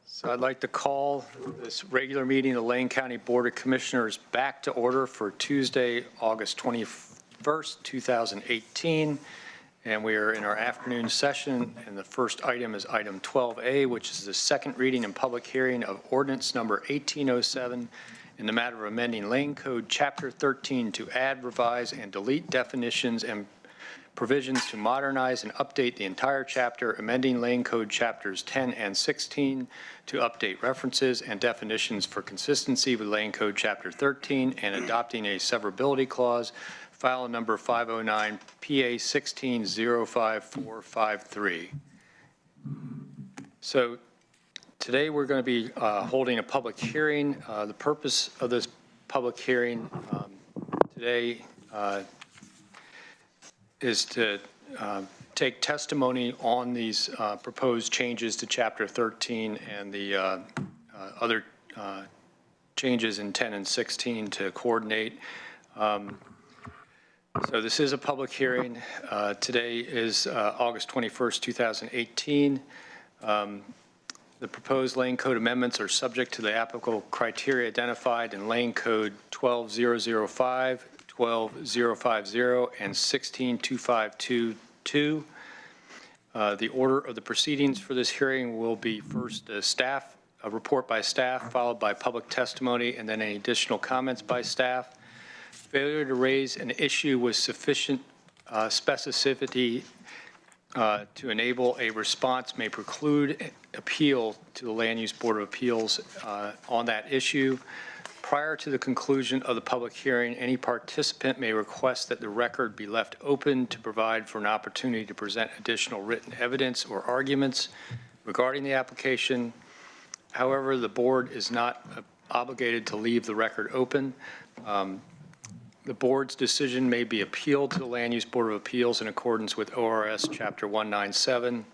So I'd like to call this regular meeting of the Lane County Board of Commissioners back to order for Tuesday, August 21st, 2018. And we are in our afternoon session, and the first item is item 12A, which is the second reading and public hearing of ordinance number 1807 in the matter of amending Lane Code Chapter 13 to add, revise, and delete definitions and provisions to modernize and update the entire chapter, amending Lane Code Chapters 10 and 16 to update references and definitions for consistency with Lane Code Chapter 13 and adopting a severability clause, file number 509 PA 1605453. So today we're going to be holding a public hearing. The purpose of this public hearing today is to take testimony on these proposed changes to Chapter 13 and the other changes in 10 and 16 to coordinate. So this is a public hearing. Today is August 21st, 2018. The proposed Lane Code amendments are subject to the applicable criteria identified in Lane Code 12005, 12050, and 16252. The order of the proceedings for this hearing will be first a report by staff, followed by public testimony, and then any additional comments by staff. Failure to raise an issue with sufficient specificity to enable a response may preclude appeal to the Land Use Board of Appeals on that issue. Prior to the conclusion of the public hearing, any participant may request that the record be left open to provide for an opportunity to present additional written evidence or arguments regarding the application. However, the board is not obligated to leave the record open. The board's decision may be appealed to the Land Use Board of Appeals in accordance with ORS Chapter 197.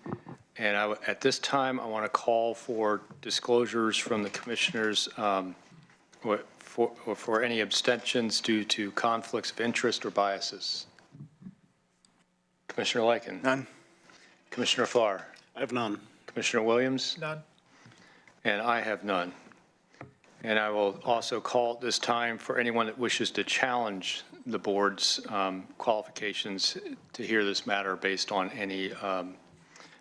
And at this time, I want to call for disclosures from the commissioners for any abstentions due to conflicts of interest or biases. Commissioner Lycan? None. Commissioner Farr? I have none. Commissioner Williams? None. And I have none. And I will also call at this time for anyone that wishes to challenge the board's qualifications to hear this matter based on any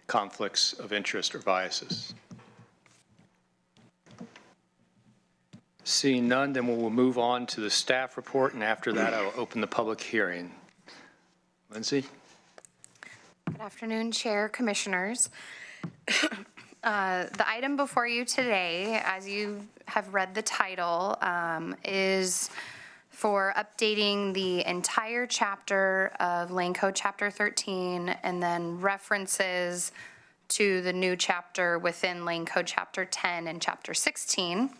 conflicts of interest or biases. Seeing none, then we will move on to the staff report, and after that, I will open the public hearing. Lindsay? Good afternoon, Chair, Commissioners. The item before you today, as you have read the title, is for updating the entire chapter of Lane Code Chapter 13 and then references to the new chapter within Lane Code Chapter 10 and Chapter 16.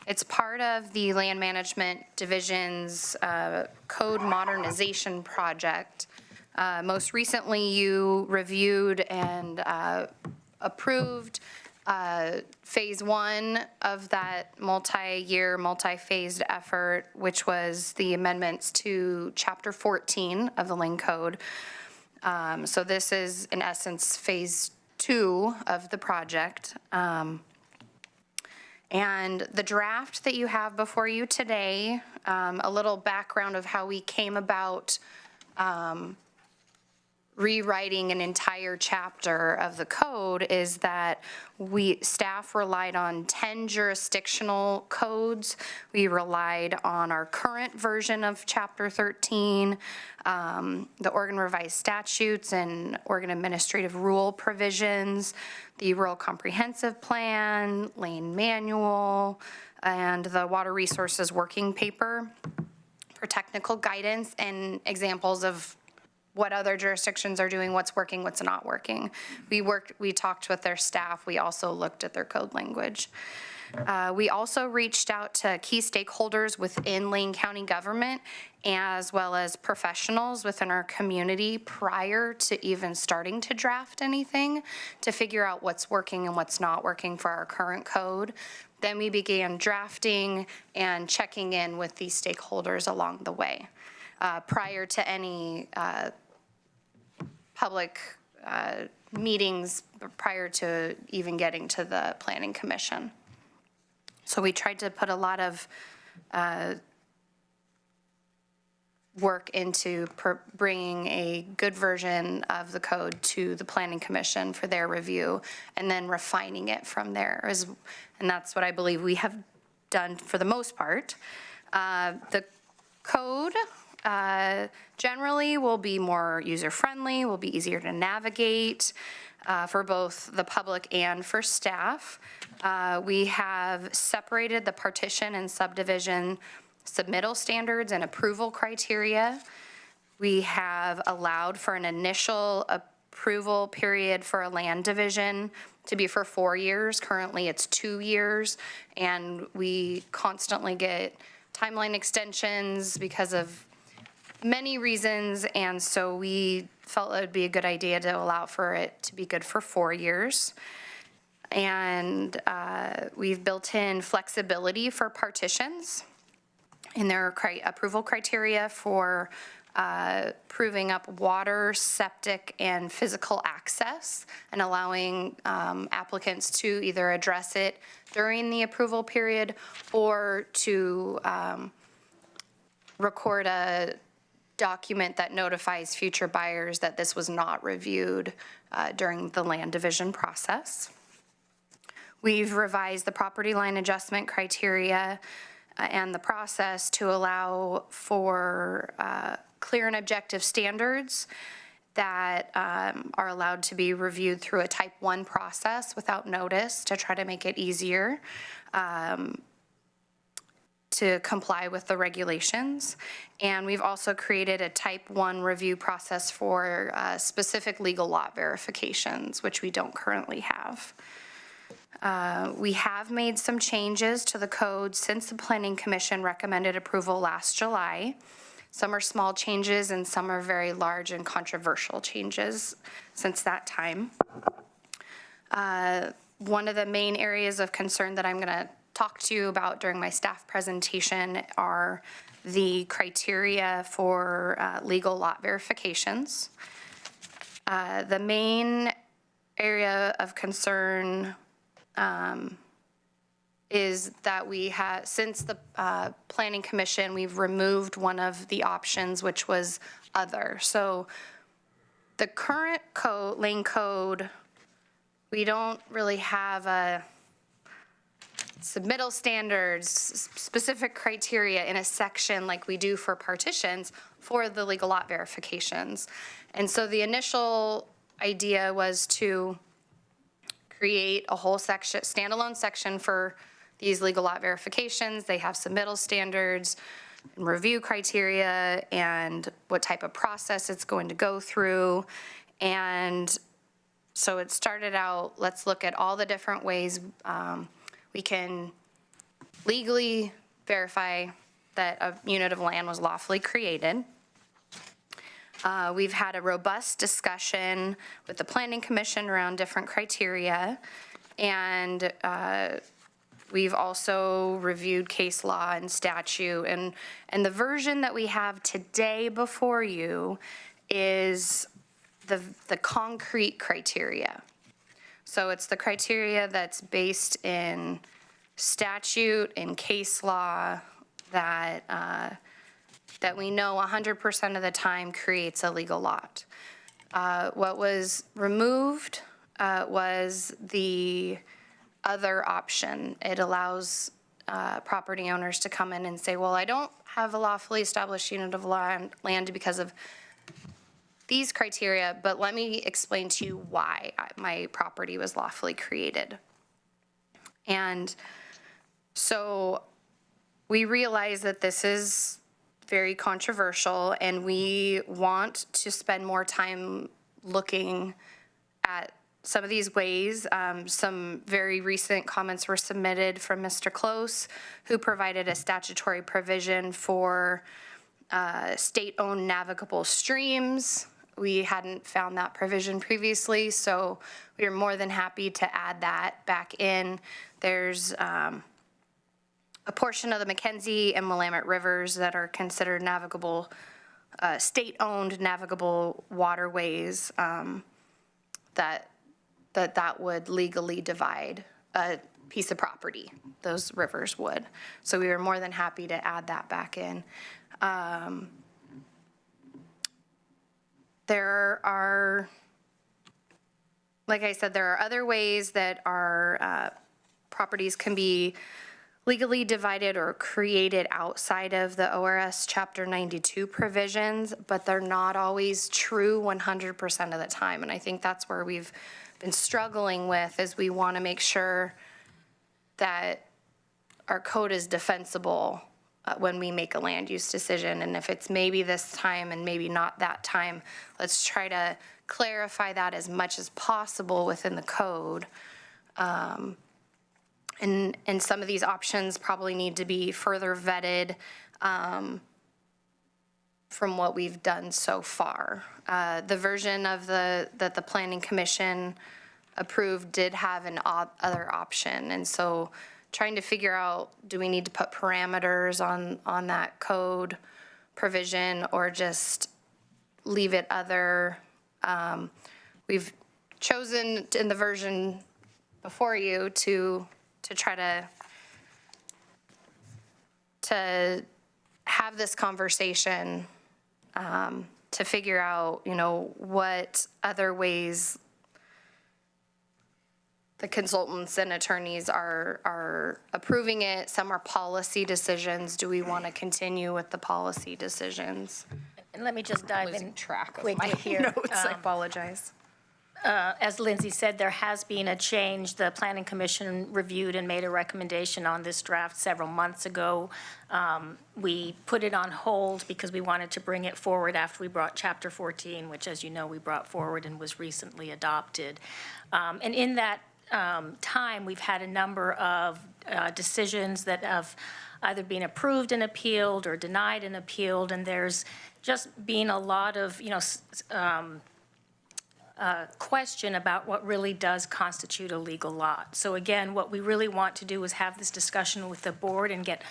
It's part of the Land Management Division's code modernization project. Most recently, you reviewed and approved phase 1 of that multi-year, multi-phased effort, which was the amendments to Chapter 14 of the Lane Code. So this is, in essence, phase 2 of the project. And the draft that you have before you today, a little background of how we came about rewriting an entire chapter of the code is that staff relied on 10 jurisdictional codes. We relied on our current version of Chapter 13, the Oregon Revised Statutes and Oregon Administrative Rule provisions, the Rural Comprehensive Plan, Lane Manual, and the Water Resources Working Paper for technical guidance and examples of what other jurisdictions are doing, what's working, what's not working. We talked with their staff. We also looked at their code language. We also reached out to key stakeholders within Lane County government, as well as professionals within our community prior to even starting to draft anything to figure out what's working and what's not working for our current code. Then we began drafting and checking in with these stakeholders along the way. Prior to any public meetings prior to even getting to the Planning Commission. So we tried to put a lot of work into bringing a good version of the code to the Planning Commission for their review, and then refining it from there. And that's what I believe we have done for the most part. The code generally will be more user-friendly, will be easier to navigate for both the public and for staff. We have separated the partition and subdivision submittal standards and approval criteria. We have allowed for an initial approval period for a land division to be for 4 years. Currently, it's 2 years, and we constantly get timeline extensions because of many reasons, and so we felt it would be a good idea to allow for it to be good for 4 years. And we've built in flexibility for partitions in their approval criteria for proving up water, septic, and physical access, and allowing applicants to either address it during the approval period or to record a document that notifies future buyers that this was not reviewed during the land division process. We've revised the property line adjustment criteria and the process to allow for clear and objective standards that are allowed to be reviewed through a type 1 process without notice to try to make it easier to comply with the regulations. And we've also created a type 1 review process for specific legal lot verifications, which we don't currently have. We have made some changes to the code since the Planning Commission recommended approval last July. Some are small changes and some are very large and controversial changes since that time. One of the main areas of concern that I'm going to talk to you about during my staff presentation are the criteria for legal lot verifications. The main area of concern is that we have, since the Planning Commission, we've removed one of the options, which was other. So the current code, lane code, we don't really have a submittal standards, specific criteria in a section like we do for partitions for the legal lot verifications. And so the initial idea was to create a whole section, standalone section for these legal lot verifications. They have submittal standards and review criteria and what type of process it's going to go through. And so it started out, let's look at all the different ways we can legally verify that a unit of land was lawfully created. We've had a robust discussion with the Planning Commission around different criteria, and we've also reviewed case law and statute, and the version that we have today before you is the concrete criteria. So it's the criteria that's based in statute and case law that that we know 100% of the time creates a legal lot. What was removed was the other option. It allows property owners to come in and say, well, I don't have a lawfully established unit of land because of these criteria, but let me explain to you why my property was lawfully created. And so we realize that this is very controversial, and we want to spend more time looking at some of these ways. Some very recent comments were submitted from Mr. Close, who provided a statutory provision for state-owned navigable streams. We hadn't found that provision previously, so we are more than happy to add that back in. There's a portion of the Mackenzie and Willamette rivers that are considered navigable, state-owned navigable waterways that that would legally divide a piece of property. Those rivers would. So we were more than happy to add that back in. There are, like I said, there are other ways that our properties can be legally divided or created outside of the ORS Chapter 92 provisions, but they're not always true 100% of the time. And I think that's where we've been struggling with, is we want to make sure that our code is defensible when we make a land use decision. And if it's maybe this time and maybe not that time, let's try to clarify that as much as possible within the code. And some of these options probably need to be further vetted from what we've done so far. The version of that the Planning Commission approved did have an other option. And so trying to figure out, do we need to put parameters on that code provision or just leave it other? We've chosen in the version before you to try to have this conversation to figure out, what other ways the consultants and attorneys are approving it. Some are policy decisions. Do we want to continue with the policy decisions? And let me just dive in Track of quickly my here. notes. I apologize. As Lindsay said, there has been a change. The Planning Commission reviewed and made a recommendation on this draft several months ago. We put it on hold because we wanted to bring it forward after we brought Chapter 14, which, as you know, we brought forward and was recently adopted. And in that time, we've had a number of decisions that have either been approved and appealed or denied and appealed, and there's just been a lot of, question about what really does constitute a legal lot. So again, what we really want to do is have this discussion with the board and get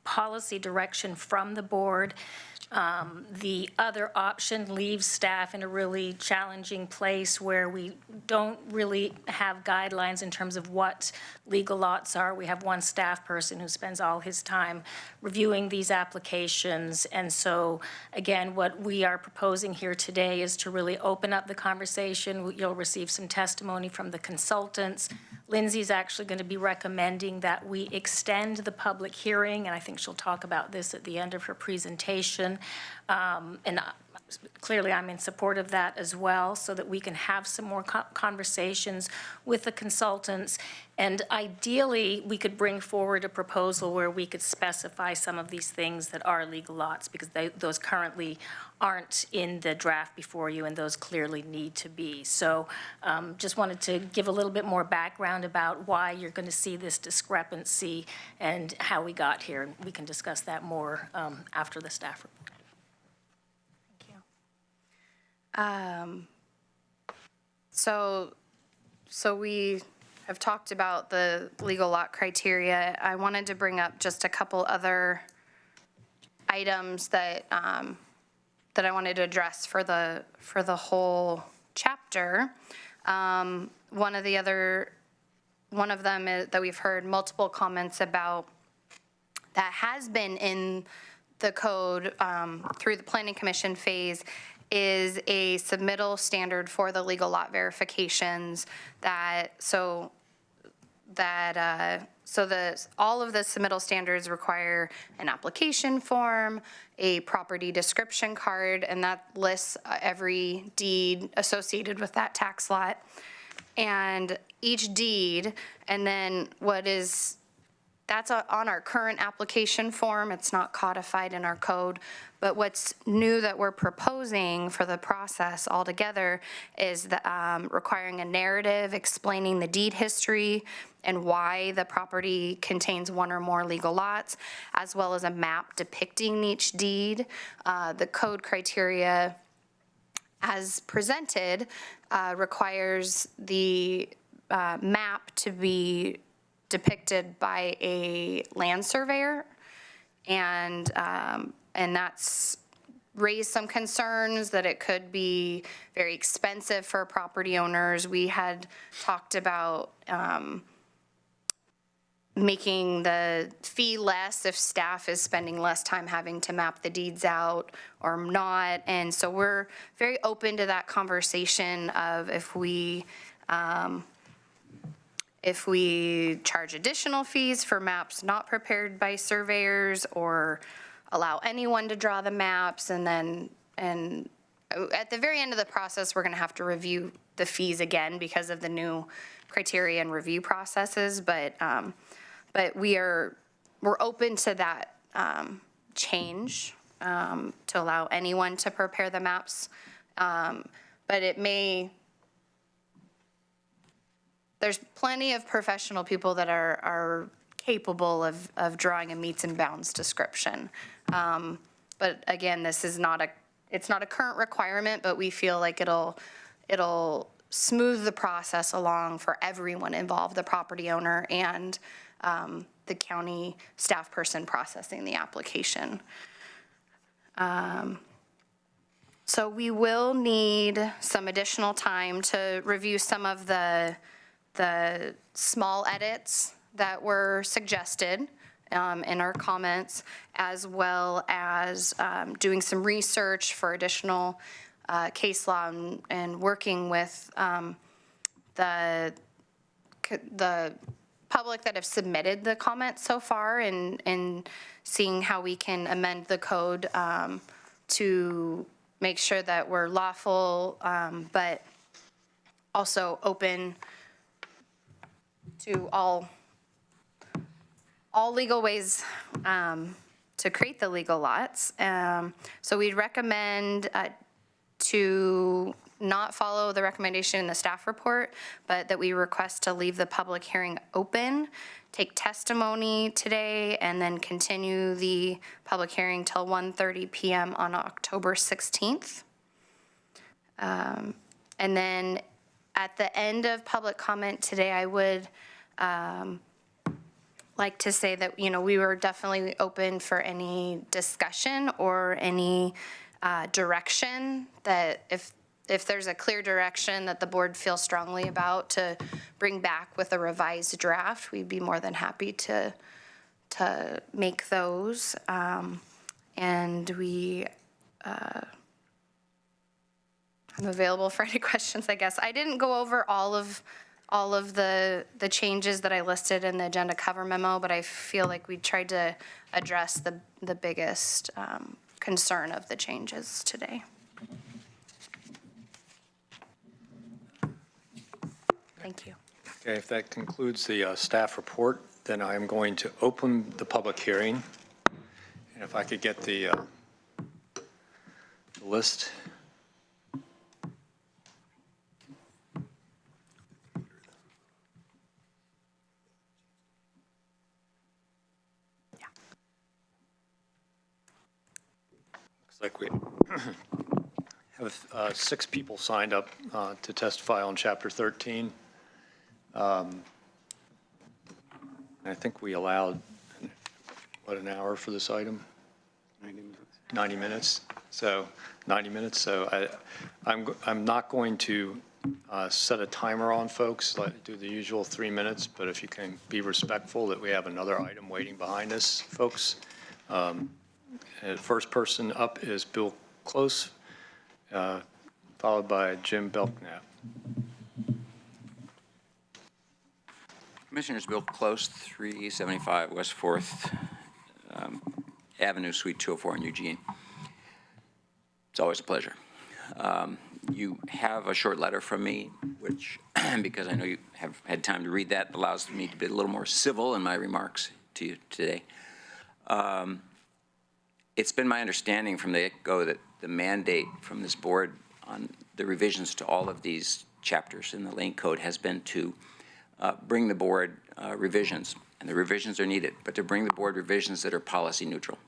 policy direction from the board. The other option leaves staff in a really challenging place where we don't really have guidelines in terms of what legal lots are. We have one staff person who spends all his time reviewing these applications. And so, again, what we are proposing here today is to really open up the conversation. You'll receive some testimony from the consultants. Lindsay's actually going to be recommending that we extend the public hearing, and I think she'll talk about this at the end of her presentation. And clearly I'm in support of that as well, so that we can have some more conversations with the consultants. And ideally, we could bring forward a proposal where we could specify some of these things that are legal lots, because those currently aren't in the draft before you, and those clearly need to be. So just wanted to give a little bit more background about why you're going to see this discrepancy and how we got here. And we can discuss that more after the staff report. So we have talked about the legal lot criteria. I wanted to bring up just a couple other items that that I wanted to address for the whole chapter. One of them is that we've heard multiple comments about that has been in the code through the Planning Commission phase is a submittal standard for the legal lot verifications all of the submittal standards require an application form, a property description card, and that lists every deed associated with that tax lot. And each deed, and then that's on our current application form. It's not codified in our code. But what's new that we're proposing for the process altogether is requiring a narrative explaining the deed history and why the property contains one or more legal lots, as well as a map depicting each deed. The code criteria as presented requires the map to be depicted by a land surveyor, and that's raised some concerns that it could be very expensive for property owners. We had talked about making the fee less if staff is spending less time having to map the deeds out or not. And so we're very open to that conversation of if we charge additional fees for maps not prepared by surveyors, or allow anyone to draw the maps, and at the very end of the process, we're gonna have to review the fees again because of the new criteria and review processes, but we're open to that change to allow anyone to prepare the maps, but there's plenty of professional people that are capable of drawing a meets and bounds description. But again, it's not a current requirement, but we feel like it'll smooth the process along for everyone involved, the property owner and the county staff person processing the application. So we will need some additional time to review some of the small edits that were suggested in our comments, as well as doing some research for additional case law and working with the public that have submitted the comments so far, and seeing how we can amend the code to make sure that we're lawful, but also open to all legal ways to create the legal lots. So we'd recommend to not follow the recommendation in the staff report, but that we request to leave the public hearing open, take testimony today, and then continue the public hearing till 1:30 p.m. on October 16th. And then at the end of public comment today, I would like to say that, we were definitely open for any discussion or any direction, that if there's a clear direction that the board feels strongly about to bring back with a revised draft, we'd be more than happy to make those. And I'm available for any questions, I guess. I didn't go over all of the changes that I listed in the agenda cover memo, but I feel like we tried to address the biggest concern of the changes today. Thank you. Okay, if that concludes the staff report, then I am going to open the public hearing. And if I could get the list. Looks like we have 6 people signed up to testify on Chapter 13. I think we allowed, an hour for this item? 90 minutes. 90 minutes. So 90 minutes. So I'm not going to set a timer on folks, do the usual 3 minutes, but if you can be respectful that we have another item waiting behind us, folks. The first person up is Bill Close, followed by Jim Belknap. Commissioners, Bill Close, 375 West 4th Avenue, Suite 204 in Eugene. It's always a pleasure. You have a short letter from me, which, because I know you have had time to read that, allows me to be a little more civil in my remarks to you today. It's been my understanding from the get-go that the mandate from this board on the revisions to all of these chapters in the Lane Code has been to bring the board revisions, and the revisions are needed, but to bring the board revisions that are policy neutral.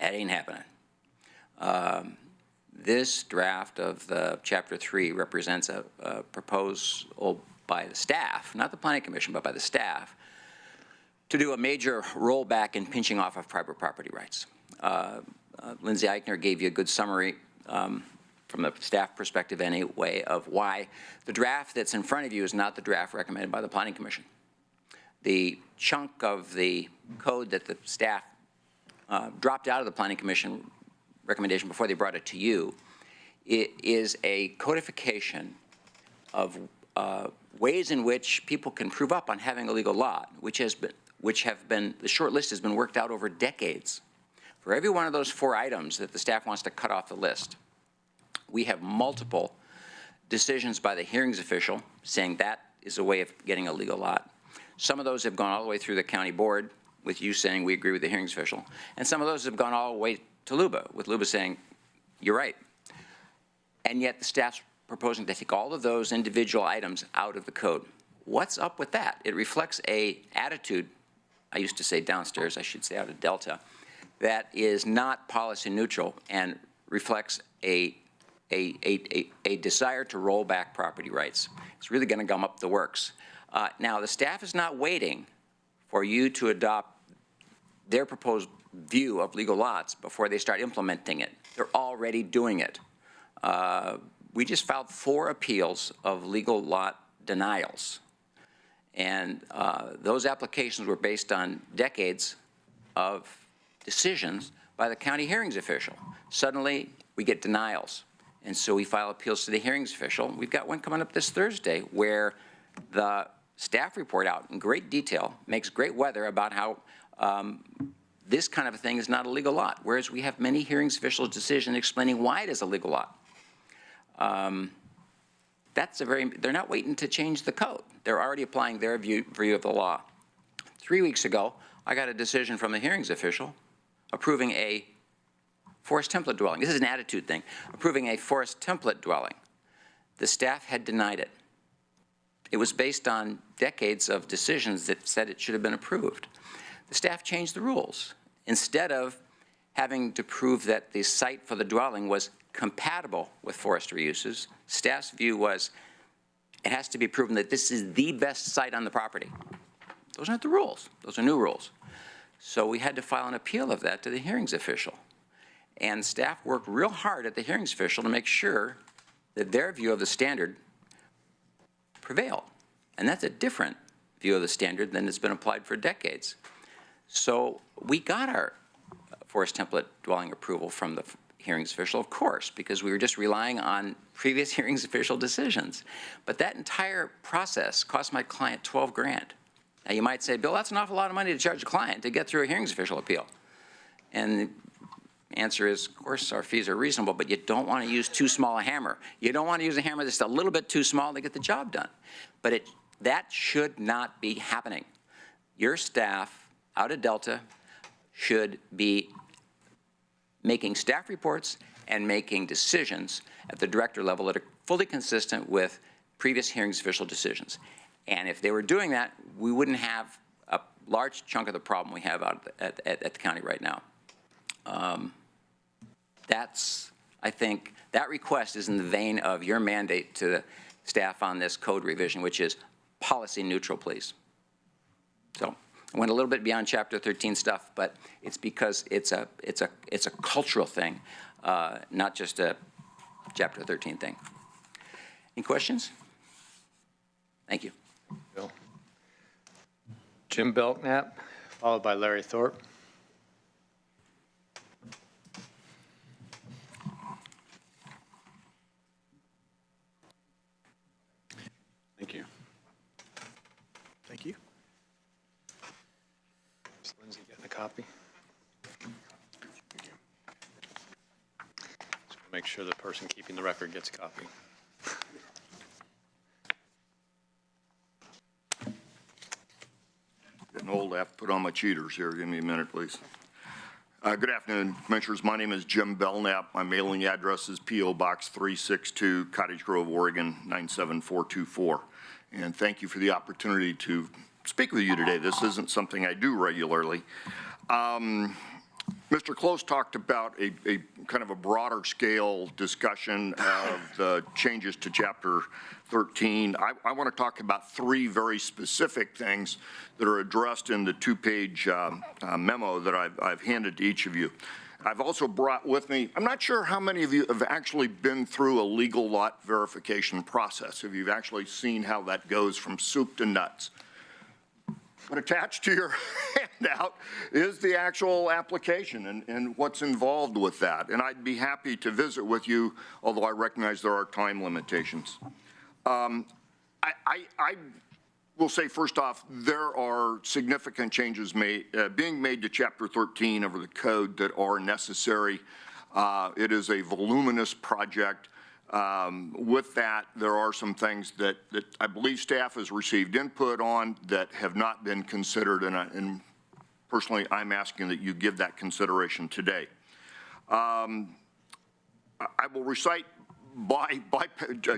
That ain't happening. This draft of the Chapter 3 represents a proposal by the staff, not the Planning Commission, but by the staff, to do a major rollback and pinching off of private property rights. Lindsay Eichner gave you a good summary from a staff perspective anyway of why the draft that's in front of you is not the draft recommended by the Planning Commission. The chunk of the code that the staff dropped out of the Planning Commission recommendation before they brought it to you, it is a codification of ways in which people can prove up on having a legal lot, which have been, the short list has been worked out over decades. For every one of those 4 items that the staff wants to cut off the list, we have multiple decisions by the hearings official saying that is a way of getting a legal lot. Some of those have gone all the way through the county board with you saying we agree with the hearings official. And some of those have gone all the way to LUBA, with LUBA saying, you're right. And yet the staff's proposing to take all of those individual items out of the code. What's up with that? It reflects a attitude, I used to say downstairs, I should say out of Delta, that is not policy neutral and reflects a desire to roll back property rights. It's really going to gum up the works. Now, the staff is not waiting for you to adopt their proposed view of legal lots before they start implementing it. They're already doing it. We just filed 4 appeals of legal lot denials. And those applications were based on decades of decisions by the county hearings official. Suddenly, we get denials. And so we file appeals to the hearings official. We've got one coming up this Thursday where the staff report out in great detail makes great weather about how this kind of a thing is not a legal lot, whereas we have many hearings officials' decisions explaining why it is a legal lot. They're not waiting to change the code. They're already applying their view of the law. 3 weeks ago, I got a decision from the hearings official approving a forest template dwelling. This is an attitude thing. Approving a forest template dwelling. The staff had denied it. It was based on decades of decisions that said it should have been approved. The staff changed the rules. Instead of having to prove that the site for the dwelling was compatible with forestry uses, staff's view was it has to be proven that this is the best site on the property. Those aren't the rules. Those are new rules. So we had to file an appeal of that to the hearings official. And staff worked real hard at the hearings official to make sure that their view of the standard prevailed. And that's a different view of the standard than has been applied for decades. So we got our forest template dwelling approval from the hearings official, of course, because we were just relying on previous hearings official decisions. But that entire process cost my client $12 grand. Now you might say, Bill, that's an awful lot of money to charge a client to get through a hearings official appeal. And the answer is, of course, our fees are reasonable, but you don't want to use too small a hammer. You don't want to use a hammer that's a little bit too small to get the job done. But that should not be happening. Your staff out of Delta should be making staff reports and making decisions at the director level that are fully consistent with previous hearings official decisions. And if they were doing that, we wouldn't have a large chunk of the problem we have out at the county right now. I think, that request is in the vein of your mandate to the staff on this code revision, which is policy neutral, please. So I went a little bit beyond Chapter 13 stuff, but it's because it's a cultural thing, not just a Chapter 13 thing. Any questions? Thank you. Bill. Jim Belknap, followed by Larry Thorpe. Thank you. Thank you. Is Lindsay getting a copy? Just make sure the person keeping the record gets a copy. Getting old, I have to put on my cheaters here. Give me a minute, please. Good afternoon, Commissioners. My name is Jim Belknap. My mailing address is P.O. Box 362, Cottage Grove, Oregon, 97424. And thank you for the opportunity to speak with you today. This isn't something I do regularly. Mr. Close talked about a kind of a broader scale discussion of the changes to Chapter 13. I want to talk about 3 very specific things that are addressed in the 2-page memo that I've handed to each of you. I've also brought with me, I'm not sure how many of you have actually been through a legal lot verification process, if you've actually seen how that goes from soup to nuts. But attached to your handout is the actual application and what's involved with that. And I'd be happy to visit with you, although I recognize there are time limitations. I will say first off, there are significant changes being made to Chapter 13 of the code that are necessary. It is a voluminous project. With that, there are some things that I believe staff has received input on that have not been considered, and personally, I'm asking that you give that consideration today. I will recite by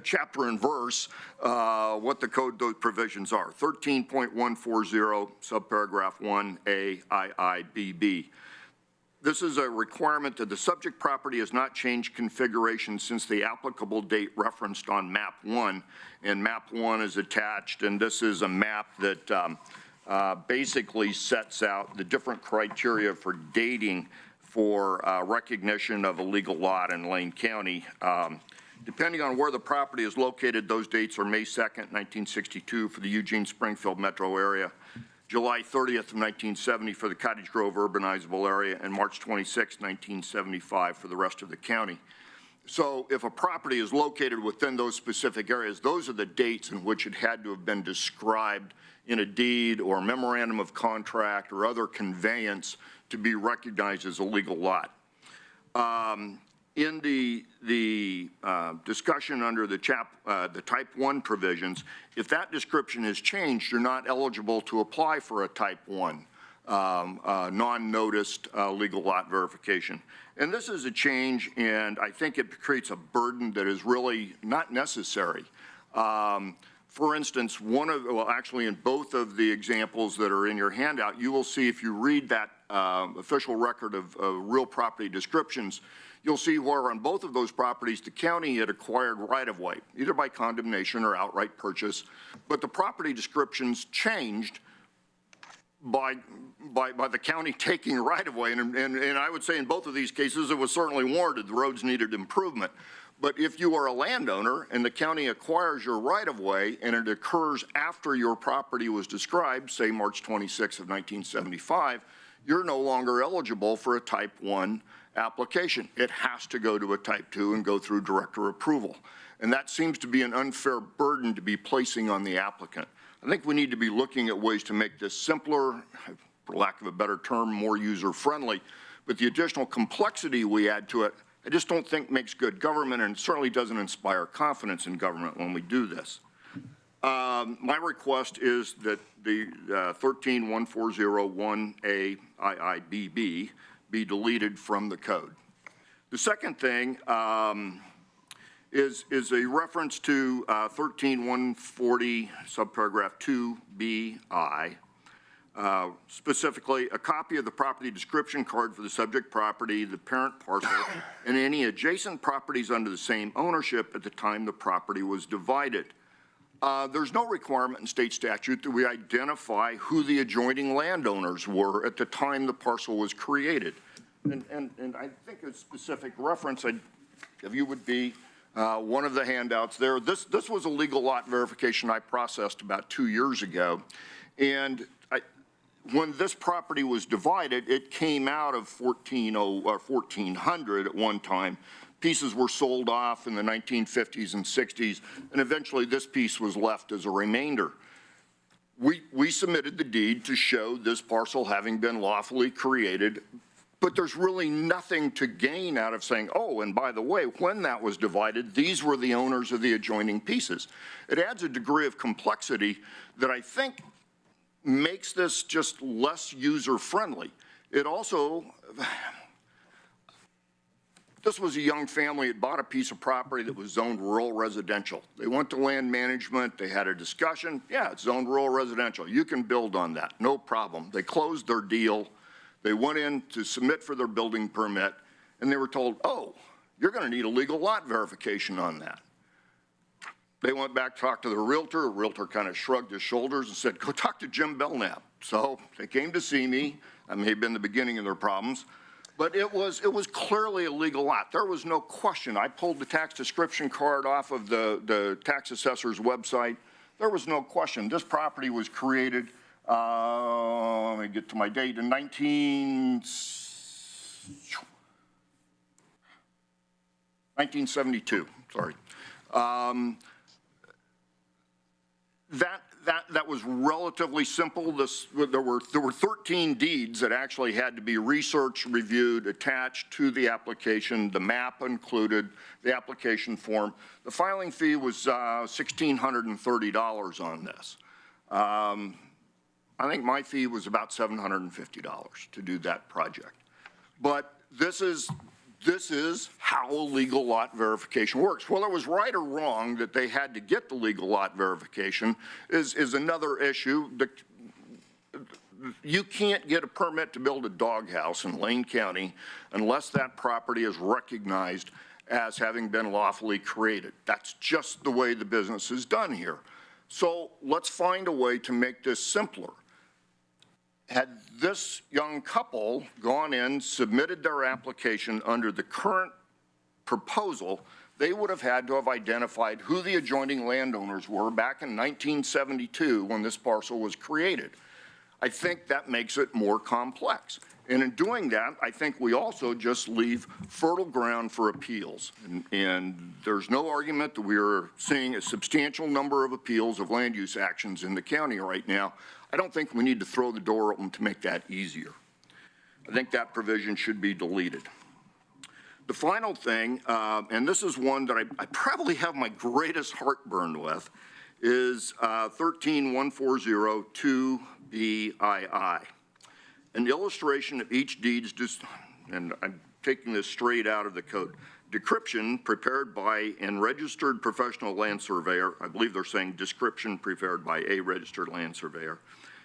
chapter and verse what the code those provisions are. 13.140, subparagraph 1A, IIBB. This is a requirement that the subject property has not changed configuration since the applicable date referenced on map 1, and map 1 is attached, and this is a map that basically sets out the different criteria for dating for recognition of a legal lot in Lane County. Depending on where the property is located, those dates are May 2nd, 1962 for the Eugene-Springfield metro area, July 30th of 1970 for the Cottage Grove urbanizable area, and March 26, 1975 for the rest of the county. So if a property is located within those specific areas, those are the dates in which it had to have been described in a deed or memorandum of contract or other conveyance to be recognized as a legal lot. In the discussion under the Type 1 provisions, if that description is changed, you're not eligible to apply for a Type 1 non-noticed legal lot verification. And this is a change, and I think it creates a burden that is really not necessary. For instance, actually in both of the examples that are in your handout, you will see if you read that official record of real property descriptions, you'll see where on both of those properties, the county had acquired right-of-way, either by condemnation or outright purchase, but the property descriptions changed by the county taking right-of-way, and I would say in both of these cases, it was certainly warranted. The roads needed improvement. But if you are a landowner and the county acquires your right-of-way and it occurs after your property was described, say March 26 of 1975, you're no longer eligible for a Type 1 application. It has to go to a Type 2 and go through director approval. And that seems to be an unfair burden to be placing on the applicant. I think we need to be looking at ways to make this simpler, for lack of a better term, more user-friendly. But the additional complexity we add to it, I just don't think makes good government, and certainly doesn't inspire confidence in government when we do this. My request is that the 13.140.1A IIBB be deleted from the code. The second thing is a reference to 13.140 subparagraph 2BI, specifically a copy of the property description card for the subject property, the parent parcel, and any adjacent properties under the same ownership at the time the property was divided. There's no requirement in state statute that we identify who the adjoining landowners were at the time the parcel was created. And I think a specific reference I'd give you would be one of the handouts there. This was a legal lot verification I processed about 2 years ago. And when this property was divided, it came out of 1400 at one time. Pieces were sold off in the 1950s and 60s, and eventually this piece was left as a remainder. We submitted the deed to show this parcel having been lawfully created, but there's really nothing to gain out of saying, oh, and by the way, when that was divided, these were the owners of the adjoining pieces. It adds a degree of complexity that I think makes this just less user-friendly. It also, this was a young family that bought a piece of property that was zoned rural residential. They went to land management, they had a discussion, yeah, it's zoned rural residential. You can build on that, no problem. They closed their deal, they went in to submit for their building permit, and they were told, oh, you're gonna need a legal lot verification on that. They went back, talked to the realtor kind of shrugged his shoulders and said, go talk to Jim Belknap. So they came to see me, that may have been the beginning of their problems. But it was clearly a legal lot. There was no question. I pulled the tax description card off of the tax assessor's website. There was no question. This property was created, let me get to my date, in 1972, sorry. That was relatively simple. There were 13 deeds that actually had to be researched, reviewed, attached to the application. The map included the application form. The filing fee was $1,630 on this. I think my fee was about $750 to do that project. But this is how a legal lot verification works. Whether it was right or wrong that they had to get the legal lot verification is another issue. You can't get a permit to build a doghouse in Lane County unless that property is recognized as having been lawfully created. That's just the way the business is done here. So let's find a way to make this simpler. Had this young couple gone in, submitted their application under the current proposal, they would have had to have identified who the adjoining landowners were back in 1972 when this parcel was created. I think that makes it more complex. And in doing that, I think we also just leave fertile ground for appeals. And there's no argument that we are seeing a substantial number of appeals of land use actions in the county right now. I don't think we need to throw the door open to make that easier. I think that provision should be deleted. The final thing, and this is one that I probably have my greatest heartburn with, is 13140-2BII. An illustration of each deed's, and I'm taking this straight out of the code, description prepared by and registered professional land surveyor. I believe they're saying description prepared by a registered land surveyor.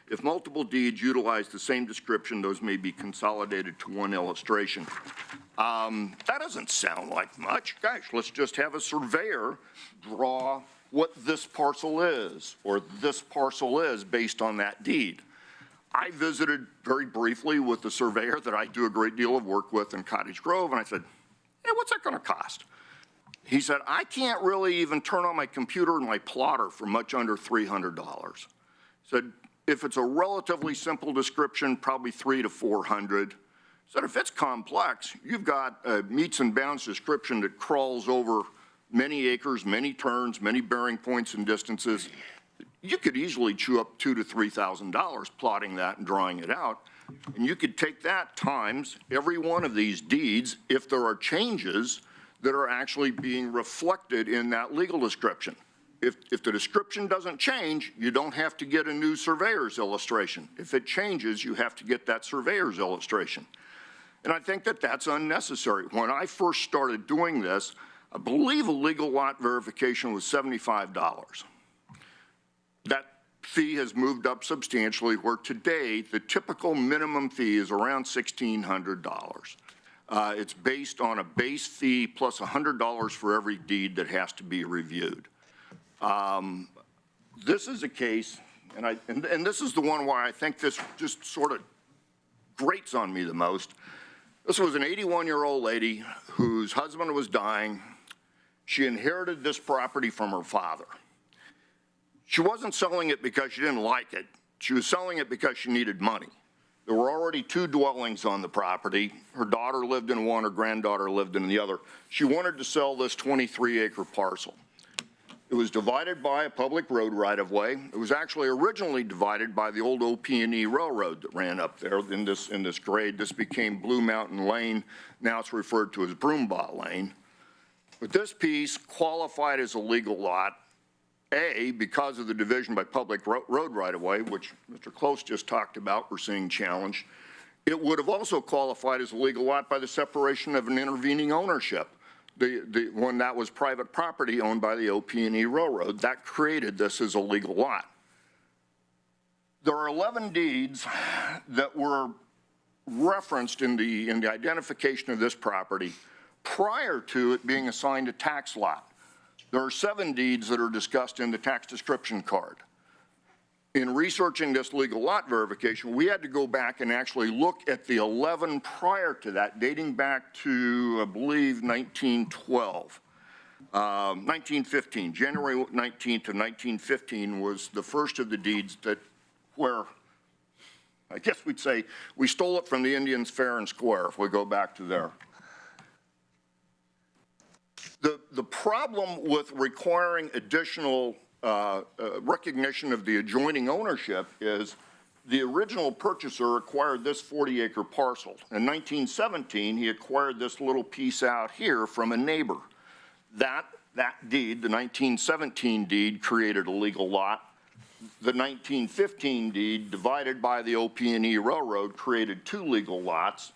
If multiple deeds utilize the same description, those may be consolidated to one illustration. That doesn't sound like much. Gosh, let's just have a surveyor draw what this parcel is, or this parcel is based on that deed. I visited very briefly with the surveyor that I do a great deal of work with in Cottage Grove, and I said, hey, what's that gonna cost? He said, I can't really even turn on my computer and my plotter for much under $300. Said, if it's a relatively simple description, probably $300 to $400. Said, if it's complex, you've got a meets and bounds description that crawls over many acres, many turns, many bearing points and distances. You could easily chew up $2,000 to $3,000 plotting that and drawing it out. And you could take that times every one of these deeds if there are changes that are actually being reflected in that legal description. If the description doesn't change, you don't have to get a new surveyor's illustration. If it changes, you have to get that surveyor's illustration. And I think that that's unnecessary. When I first started doing this, I believe a legal lot verification was $75. That fee has moved up substantially, where today the typical minimum fee is around $1,600. It's based on a base fee plus $100 for every deed that has to be reviewed. This is a case, and this is the one where I think this just sort of grates on me the most. This was an 81-year-old lady whose husband was dying. She inherited this property from her father. She wasn't selling it because she didn't like it. She was selling it because she needed money. There were already 2 dwellings on the property. Her daughter lived in one, her granddaughter lived in the other. She wanted to sell this 23-acre parcel. It was divided by a public road right-of-way. It was actually originally divided by the old OP&E Railroad that ran up there in this grade. This became Blue Mountain Lane. Now it's referred to as Broombaugh Lane. But this piece qualified as a legal lot, A, because of the division by public road right-of-way, which Mr. Close just talked about, we're seeing challenged. It would have also qualified as a legal lot by the separation of an intervening ownership. The one that was private property owned by the OP&E Railroad, that created this as a legal lot. There are 11 deeds that were referenced in the identification of this property prior to it being assigned a tax lot. There are 7 deeds that are discussed in the tax description card. In researching this legal lot verification, we had to go back and actually look at the 11 prior to that, dating back to, I believe, 1912. 1915, January 19th of 1915 was the first of the deeds where, I guess we'd say, we stole it from the Indians fair and square, if we go back to there. The problem with requiring additional recognition of the adjoining ownership is the original purchaser acquired this 40-acre parcel. In 1917, he acquired this little piece out here from a neighbor. That deed, the 1917 deed, created a legal lot. The 1915 deed, divided by the OP&E Railroad, created 2 legal lots.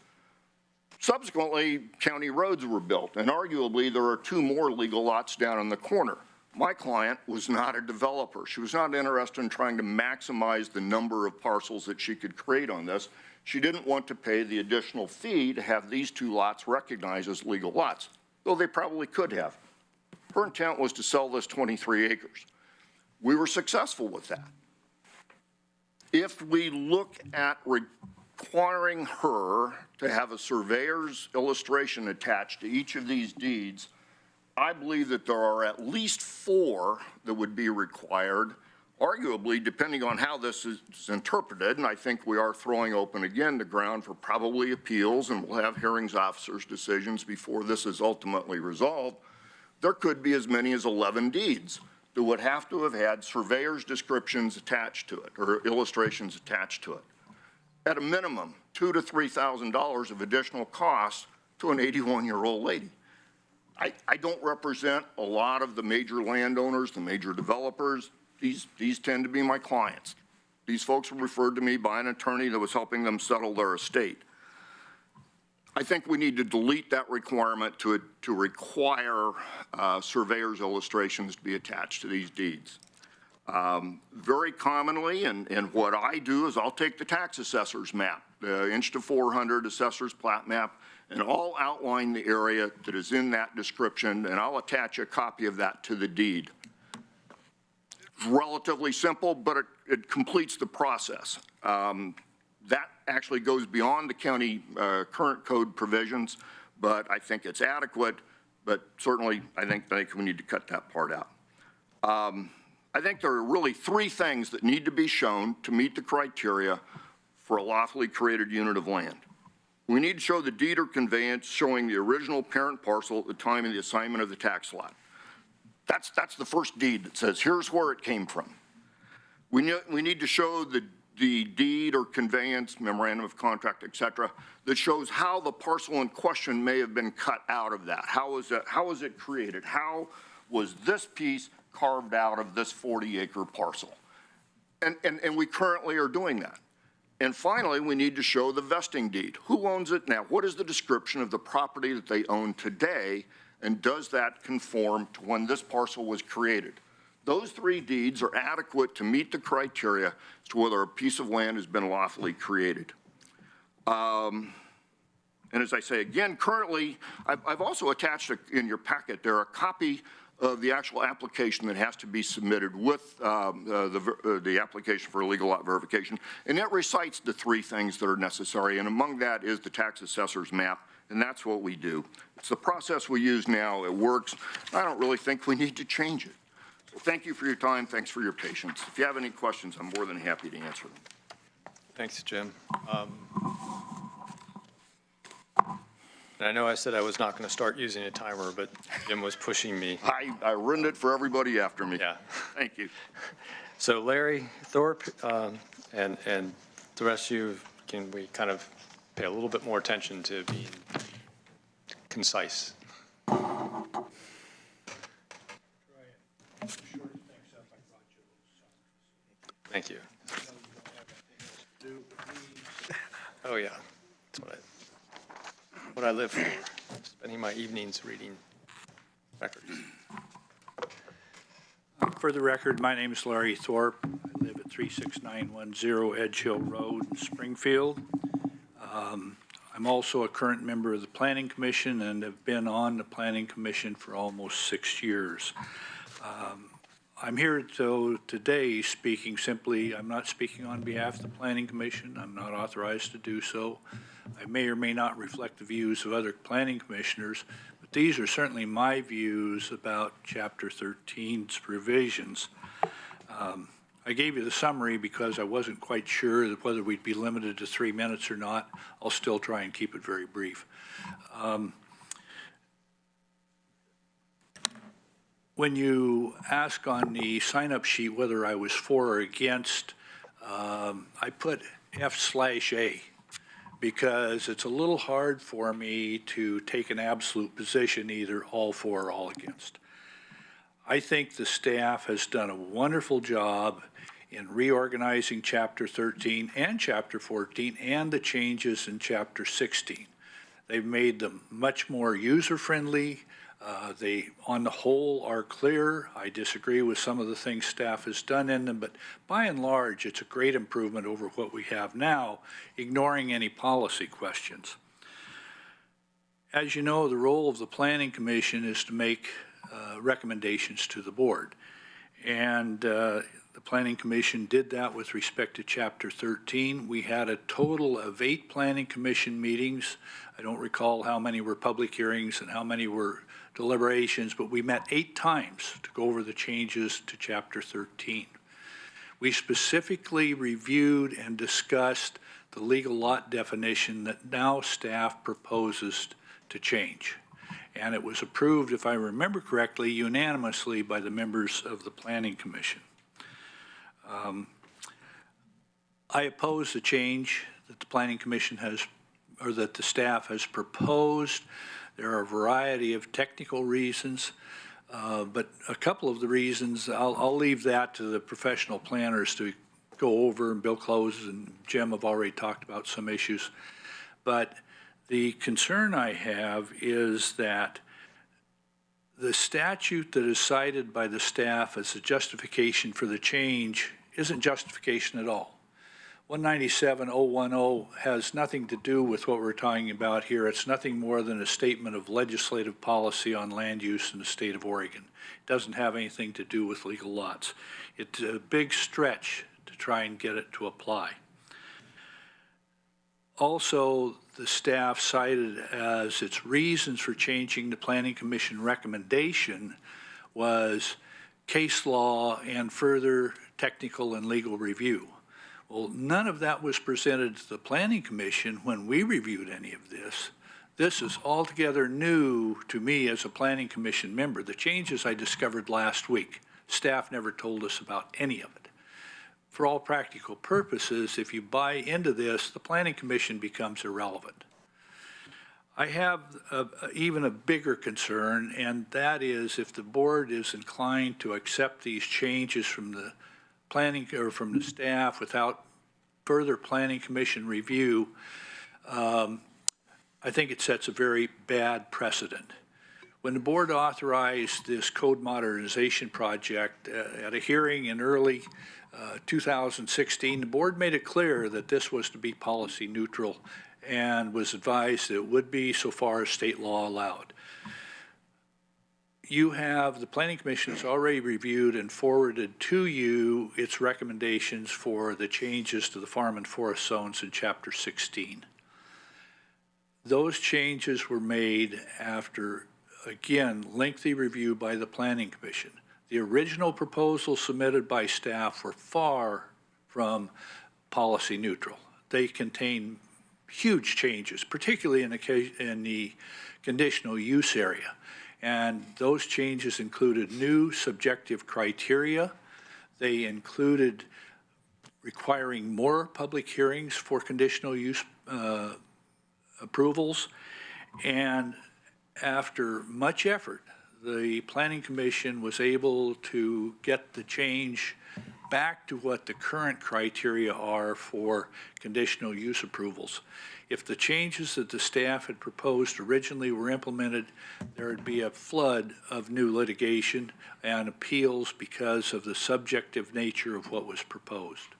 Subsequently, county roads were built, and arguably there are 2 more legal lots down in the corner. My client was not a developer. She was not interested in trying to maximize the number of parcels that she could create on this. She didn't want to pay the additional fee to have these 2 lots recognized as legal lots, though they probably could have. Her intent was to sell this 23 acres. We were successful with that. If we look at requiring her to have a surveyor's illustration attached to each of these deeds, I believe that there are at least 4 that would be required, arguably, depending on how this is interpreted, and I think we are throwing open again the ground for probably appeals, and we'll have hearings officers' decisions before this is ultimately resolved. There could be as many as 11 deeds that would have to have had surveyor's descriptions attached to it, or illustrations attached to it. At a minimum, $2,000 to $3,000 of additional costs to an 81-year-old lady. I don't represent a lot of the major landowners, the major developers. These tend to be my clients. These folks were referred to me by an attorney that was helping them settle their estate. I think we need to delete that requirement to require surveyor's illustrations to be attached to these deeds. Very commonly, and what I do is I'll take the tax assessor's map, the inch to 400 assessor's plat map, and I'll outline the area that is in that description, and I'll attach a copy of that to the deed. It's relatively simple, but it completes the process. That actually goes beyond the county current code provisions, but I think it's adequate, but certainly I think we need to cut that part out. I think there are really 3 things that need to be shown to meet the criteria for a lawfully created unit of land. We need to show the deed or conveyance showing the original parent parcel at the time of the assignment of the tax lot. That's the first deed that says, here's where it came from. We need to show the deed or conveyance, memorandum of contract, et cetera, that shows how the parcel in question may have been cut out of that. How was it created? How was this piece carved out of this 40-acre parcel? And we currently are doing that. And finally, we need to show the vesting deed. Who owns it now? What is the description of the property that they own today? And does that conform to when this parcel was created? Those 3 deeds are adequate to meet the criteria as to whether a piece of land has been lawfully created. And as I say, again, currently, I've also attached in your packet there a copy of the actual application that has to be submitted with the application for legal lot verification. And it recites the 3 things that are necessary, and among that is the tax assessor's map, and that's what we do. It's the process we use now. It works. I don't really think we need to change it. So thank you for your time. Thanks for your patience. If you have any questions, I'm more than happy to answer them. Thanks, Jim. And I know I said I was not going to start using a timer, but Jim was pushing me. I ruined it for everybody after me. Yeah. Thank you. So Larry, Thorpe, and the rest of you, can we kind of pay a little bit more attention to being concise? Thank you. Oh, yeah. That's what I live for, spending my evenings reading records. For the record, my name is Laurie Thorpe. I live at 36910 Edge Hill Road in Springfield. I'm also a current member of the Planning Commission and have been on the Planning Commission for almost 6 years. I'm here today speaking simply, I'm not speaking on behalf of the Planning Commission. I'm not authorized to do so. I may or may not reflect the views of other planning commissioners, but these are certainly my views about Chapter 13's provisions. I gave you the summary because I wasn't quite sure that whether we'd be limited to 3 minutes or not. I'll still try and keep it very brief. When you ask on the sign-up sheet whether I was for or against, I put F/A because it's a little hard for me to take an absolute position, either all for or all against. I think the staff has done a wonderful job in reorganizing Chapter 13 and Chapter 14 and the changes in Chapter 16. They've made them much more user-friendly. They, on the whole, are clear. I disagree with some of the things staff has done in them, but by and large, it's a great improvement over what we have now, ignoring any policy questions. As you know, the role of the Planning Commission is to make recommendations to the board. And the Planning Commission did that with respect to Chapter 13. We had a total of 8 Planning Commission meetings. I don't recall how many were public hearings and how many were deliberations, but we met 8 times to go over the changes to Chapter 13. We specifically reviewed and discussed the legal lot definition that now staff proposes to change. And it was approved, if I remember correctly, unanimously by the members of the Planning Commission. I oppose the change that the Planning Commission has, or that the staff has proposed. There are a variety of technical reasons, but a couple of the reasons, I'll leave that to the professional planners to go over, and Bill Close and Jim have already talked about some issues. But the concern I have is that the statute that is cited by the staff as a justification for the change isn't justification at all. 197.010 has nothing to do with what we're talking about here. It's nothing more than a statement of legislative policy on land use in the state of Oregon. It doesn't have anything to do with legal lots. It's a big stretch to try and get it to apply. Also, the staff cited as its reasons for changing the Planning Commission recommendation was case law and further technical and legal review. Well, none of that was presented to the Planning Commission when we reviewed any of this. This is altogether new to me as a Planning Commission member. The changes I discovered last week, staff never told us about any of it. For all practical purposes, if you buy into this, the Planning Commission becomes irrelevant. I have even a bigger concern, and that is if the board is inclined to accept these changes from the planning or from the staff without further Planning Commission review, I think it sets a very bad precedent. When the board authorized this code modernization project at a hearing in early 2016, the board made it clear that this was to be policy neutral and was advised that it would be so far as state law allowed. You have, the Planning Commission has already reviewed and forwarded to you its recommendations for the changes to the farm and forest zones in Chapter 16. Those changes were made after, again, lengthy review by the Planning Commission. The original proposals submitted by staff were far from policy neutral. They contain huge changes, particularly in the conditional use area. And those changes included new subjective criteria. They included requiring more public hearings for conditional use approvals. And after much effort, the Planning Commission was able to get the change back to what the current criteria are for conditional use approvals. If the changes that the staff had proposed originally were implemented, there would be a flood of new litigation and appeals because of the subjective nature of what was proposed.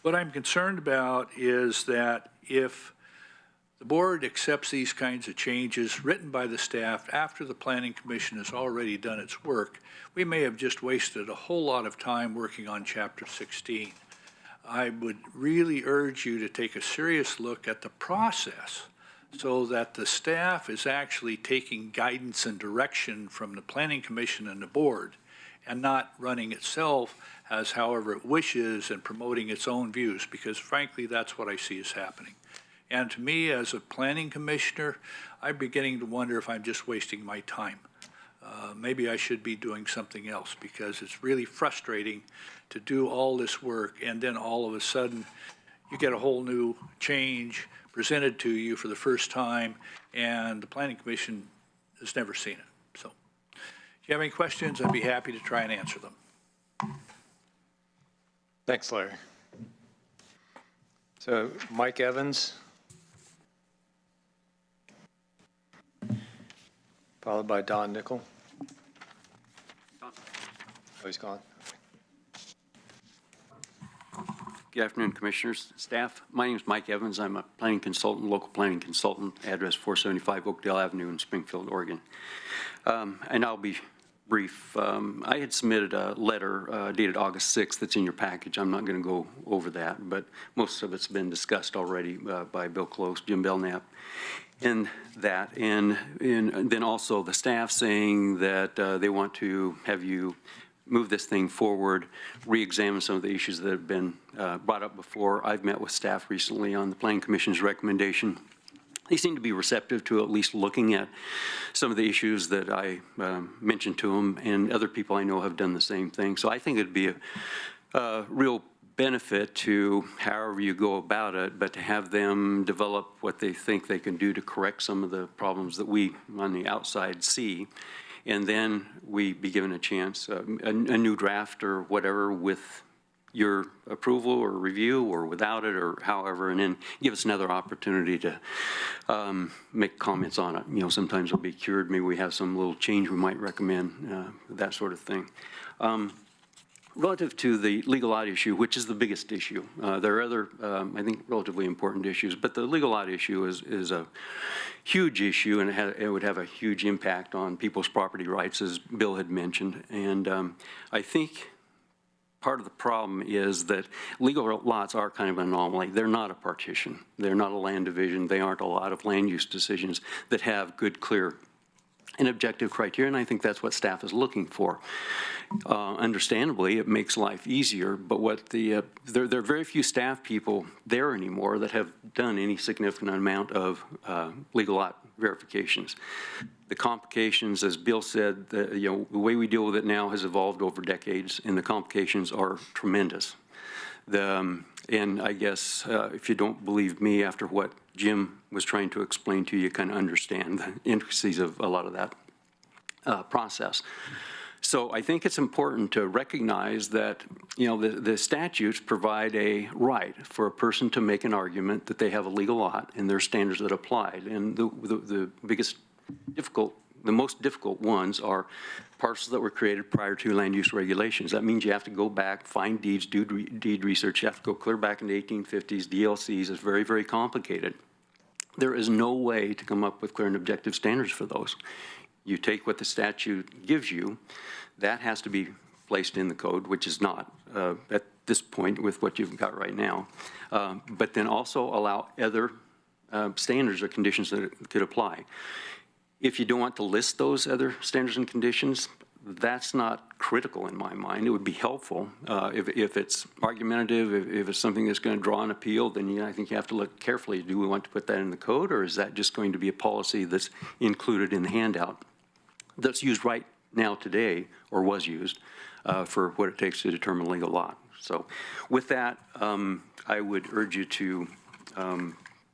What I'm concerned about is that if The board accepts these kinds of changes written by the staff after the Planning Commission has already done its work. We may have just wasted a whole lot of time working on Chapter 16. I would really urge you to take a serious look at the process so that the staff is actually taking guidance and direction from the Planning Commission and the board and not running itself as however it wishes and promoting its own views, because frankly, that's what I see is happening. And to me, as a planning commissioner, I'm beginning to wonder if I'm just wasting my time. Maybe I should be doing something else, because it's really frustrating to do all this work and then all of a sudden you get a whole new change presented to you for the first time and the Planning Commission has never seen it. So if you have any questions, I'd be happy to try and answer them. Thanks, Larry. So Mike Evans, followed by Don Nickel. Oh, he's gone. Good afternoon, Commissioners, staff. My name is Mike Evans. I'm a planning consultant, local planning consultant, address 475 Oakdale Avenue in Springfield, Oregon. And I'll be brief. I had submitted a letter dated August 6th that's in your package. I'm not going to go over that, but most of it's been discussed already by Bill Close, Jim Belknap, and that. And then also the staff saying that they want to have you move this thing forward, re-examine some of the issues that have been brought up before. I've met with staff recently on the Planning Commission's recommendation. They seem to be receptive to at least looking at some of the issues that I mentioned to them, and other people I know have done the same thing. So I think it'd be a real benefit to however you go about it, but to have them develop what they think they can do to correct some of the problems that we on the outside see. And then we be given a chance, a new draft or whatever with your approval or review or without it or however, and then give us another opportunity to make comments on it. You know, sometimes it'll be cured. Maybe we have some little change we might recommend, that sort of thing. Relative to the legal lot issue, which is the biggest issue, there are other, I think, relatively important issues, but the legal lot issue is a huge issue, and it would have a huge impact on people's property rights, as Bill had mentioned. And I think part of the problem is that legal lots are kind of an anomaly. They're not a partition. They're not a land division. They aren't a lot of land use decisions that have good, clear, and objective criteria, and I think that's what staff is looking for. Understandably, it makes life easier, but what there are very few staff people there anymore that have done any significant amount of legal lot verifications. The complications, as Bill said, the way we deal with it now has evolved over decades, and the complications are tremendous. And I guess if you don't believe me after what Jim was trying to explain to you, you kind of understand the intricacies of a lot of that process. So I think it's important to recognize that, you know, the statutes provide a right for a person to make an argument that they have a legal lot and their standards that apply. And the most difficult ones are parcels that were created prior to land use regulations. That means you have to go back, find deeds, do deed research. You have to go clear back in the 1850s. DLCs is very, very complicated. There is no way to come up with clear and objective standards for those. You take what the statute gives you, that has to be placed in the code, which is not at this point with what you've got right now. But then also allow other standards or conditions that could apply. If you don't want to list those other standards and conditions, that's not critical in my mind. It would be helpful. If it's argumentative, if it's something that's going to draw an appeal, then I think you have to look carefully. Do we want to put that in the code, or is that just going to be a policy that's included in the handout that's used right now today, or was used, for what it takes to determine legal lot? So with that, I would urge you to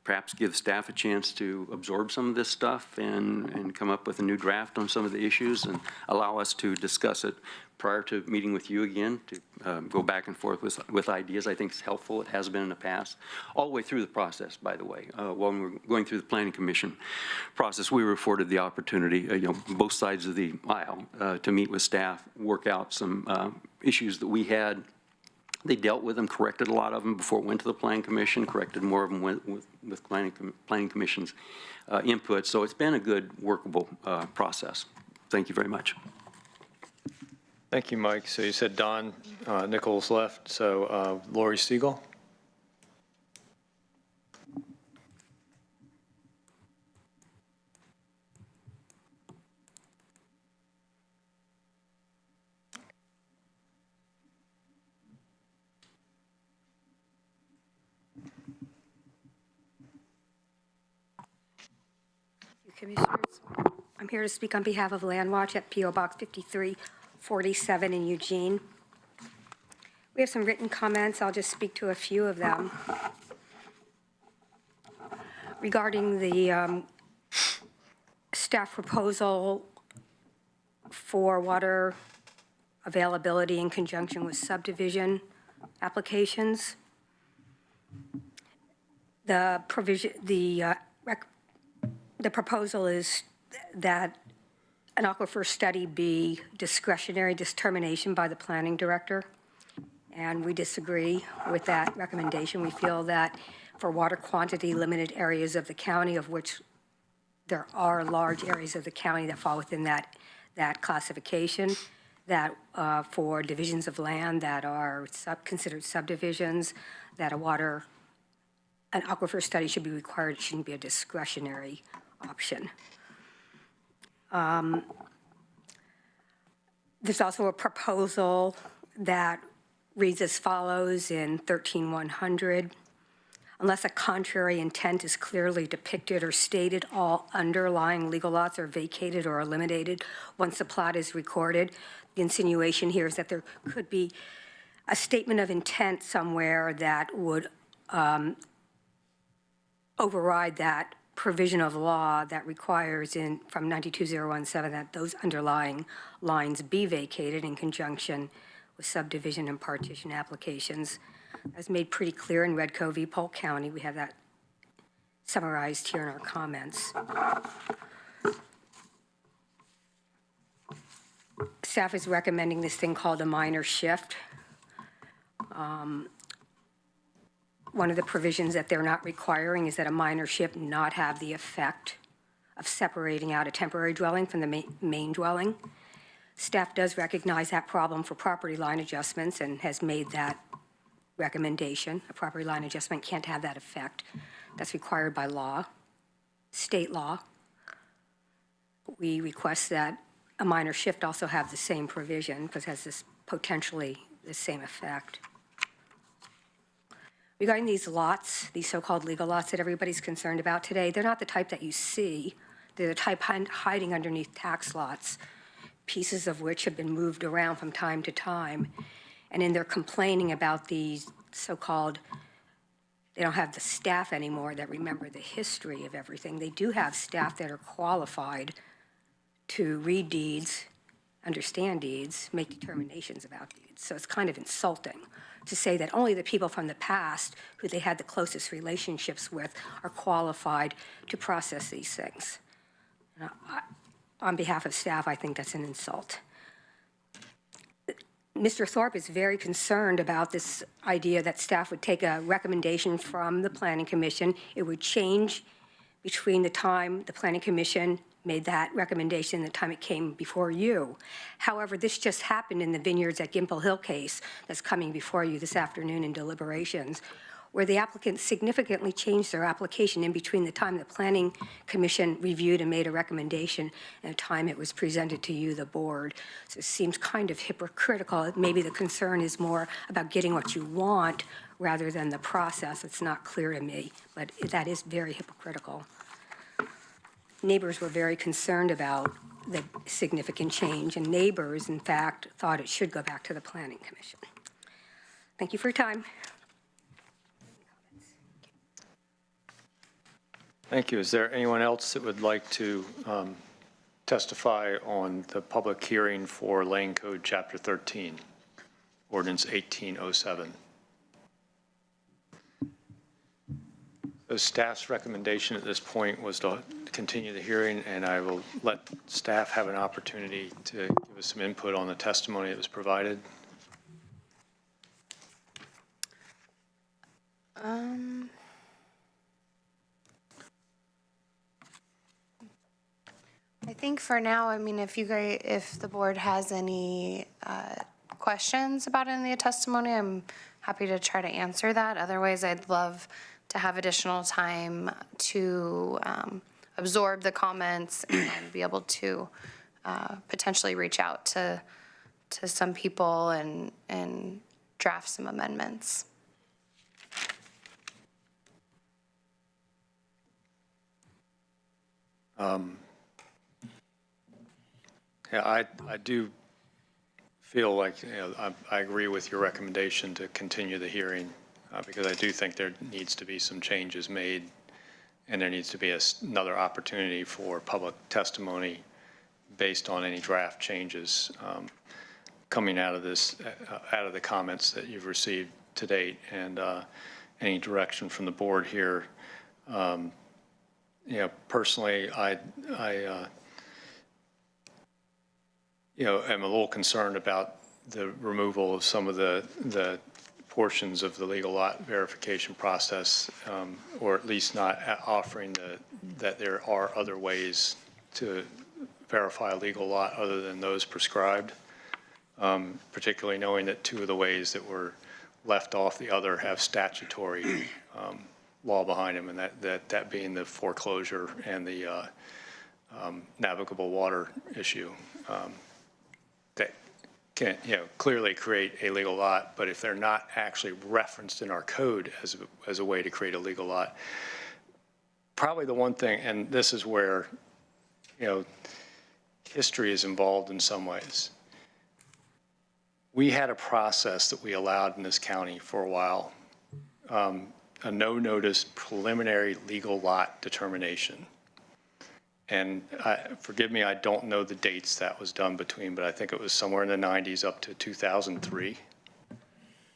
perhaps give staff a chance to absorb some of this stuff and come up with a new draft on some of the issues and allow us to discuss it prior to meeting with you again, to go back and forth with ideas. I think it's helpful. It has been in the past. All the way through the process, by the way. When we were going through the Planning Commission process, we were afforded the opportunity, both sides of the aisle, to meet with staff, work out some issues that we had They dealt with them, corrected a lot of them before it went to the Planning Commission, corrected more of them with Planning Commission's input. So it's been a good, workable process. Thank you very much. Thank you, Mike. So you said Don Nichols left, so Laurie Segall? Commissioners, I'm here to speak on behalf of Land Watch at P.O. Box 5347 in Eugene. We have some written comments. I'll just speak to a few of them. Regarding the staff proposal for water availability in conjunction with subdivision applications, the proposal is that an aquifer study be discretionary determination by the planning director, and we disagree with that recommendation. We feel that for water quantity limited areas of the county, of which there are large areas of the county that fall within that classification, that for divisions of land that are considered subdivisions, that an aquifer study should be required. It shouldn't be a discretionary option. There's also a proposal that reads as follows in 13100. Unless a contrary intent is clearly depicted or stated, all underlying legal lots are vacated or eliminated once the plat is recorded. The insinuation here is that there could be a statement of intent somewhere that would override that provision of law that requires from 92017 that those underlying lines be vacated in conjunction with subdivision and partition applications. As made pretty clear in Red Cove v. Polk County, we have that summarized here in our comments. Staff is recommending this thing called a minor shift. One of the provisions that they're not requiring is that a minor shift not have the effect of separating out a temporary dwelling from the main dwelling. Staff does recognize that problem for property line adjustments and has made that recommendation. A property line adjustment can't have that effect. That's required by law, state law. We request that a minor shift also have the same provision because it has this potentially the same effect. Regarding these lots, these so-called legal lots that everybody's concerned about today, they're not the type that you see. They're the type hiding underneath tax lots, pieces of which have been moved around from time to time. And in their complaining about these so-called, they don't have the staff anymore that remember the history of everything. They do have staff that are qualified to read deeds, understand deeds, make determinations about deeds. So it's kind of insulting to say that only the people from the past who they had the closest relationships with are qualified to process these things. On behalf of staff, I think that's an insult. Mr. Thorpe is very concerned about this idea that staff would take a recommendation from the Planning Commission. It would change between the time the Planning Commission made that recommendation and the time it came before you. However, this just happened in the Vineyards at Gimple Hill case that's coming before you this afternoon in deliberations, where the applicant significantly changed their application in between the time the Planning Commission reviewed and made a recommendation and the time it was presented to you, the board. So it seems kind of hypocritical. Maybe the concern is more about getting what you want rather than the process. It's not clear to me, but that is very hypocritical. Neighbors were very concerned about the significant change, and neighbors, in fact, thought it should go back to the Planning Commission. Thank you for your time. Thank you. Is there anyone else that would like to testify on the public hearing for Lane Code Chapter 13, Ordinance 1807? The staff's recommendation at this point was to continue the hearing, and I will let staff have an opportunity to give us some input on the testimony that was provided. think for now, I mean, if the board has any questions about any of the testimony, I'm happy to try to answer that. Otherwise, I'd love to have additional time to absorb the comments and be able to potentially reach out to some people and draft some amendments. Yeah, I do feel like, I agree with your recommendation to continue the hearing because I do think there needs to be some changes made and there needs to be another opportunity for public testimony based on any draft changes coming out of this, out of the comments that you've received to date and any direction from the board here. Personally, I am a little concerned about the removal of some of the portions of the legal lot verification process, or at least not offering that there are other ways to verify a legal lot other than those prescribed, particularly knowing that two of the ways that were left off the other have statutory law behind them, and that being the foreclosure and the navigable water issue. That can, clearly create a legal lot, but if they're not actually referenced in our code as a way to create a legal lot, probably the one thing, and this is where, history is involved in some ways. We had a process that we allowed in this county for a while, a no-notice preliminary legal lot determination. And forgive me, I don't know the dates that was done between, but I think it was somewhere in the 90s up to 2003.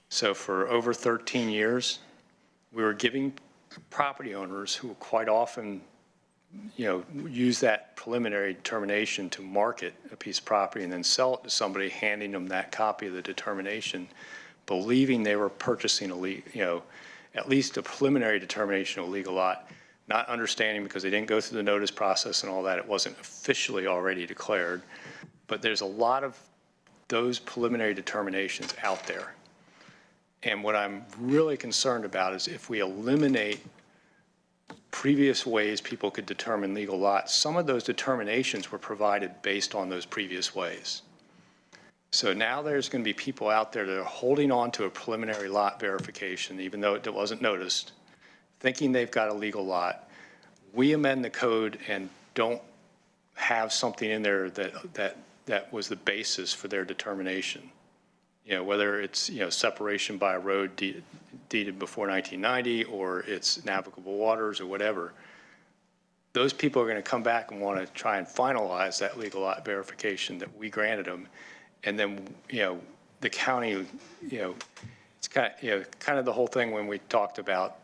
So for over 13 years, we were giving property owners who quite often, use that preliminary determination to market a piece of property and then sell it to somebody, handing them that copy of the determination, believing they were purchasing at least a preliminary determination of a legal lot, not understanding because they didn't go through the notice process and all that, it wasn't officially already declared. But there's a lot of those preliminary determinations out there. And what I'm really concerned about is if we eliminate previous ways people could determine legal lots, some of those determinations were provided based on those previous ways. So now there's going to be people out there that are holding on to a preliminary lot verification, even though it wasn't noticed, thinking they've got a legal lot. We amend the code and don't have something in there that was the basis for their determination. Whether it's, separation by a road deeded before 1990 or it's navigable waters or whatever. Those people are going to come back and want to try and finalize that legal lot verification that we granted them. And then, the county, it's kind of the whole thing when we talked about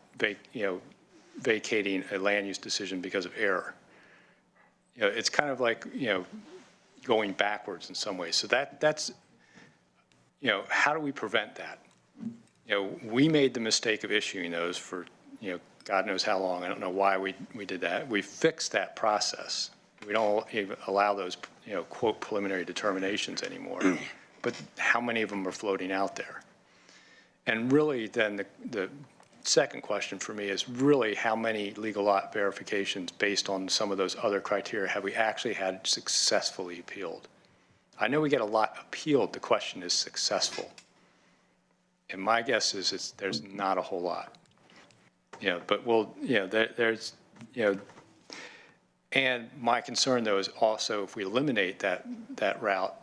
vacating a land use decision because of error. It's kind of like, going backwards in some ways. So that's, how do we prevent that? We made the mistake of issuing those for, God knows how long. I don't know why we did that. We fixed that process. We don't even allow those, quote, preliminary determinations anymore. But how many of them are floating out there? And really then the second question for me is really how many legal lot verifications based on some of those other criteria have we actually had successfully appealed? I know we get a lot appealed. The question is successful. And my guess is there's not a whole lot. But there's, and my concern though is also if we eliminate that route,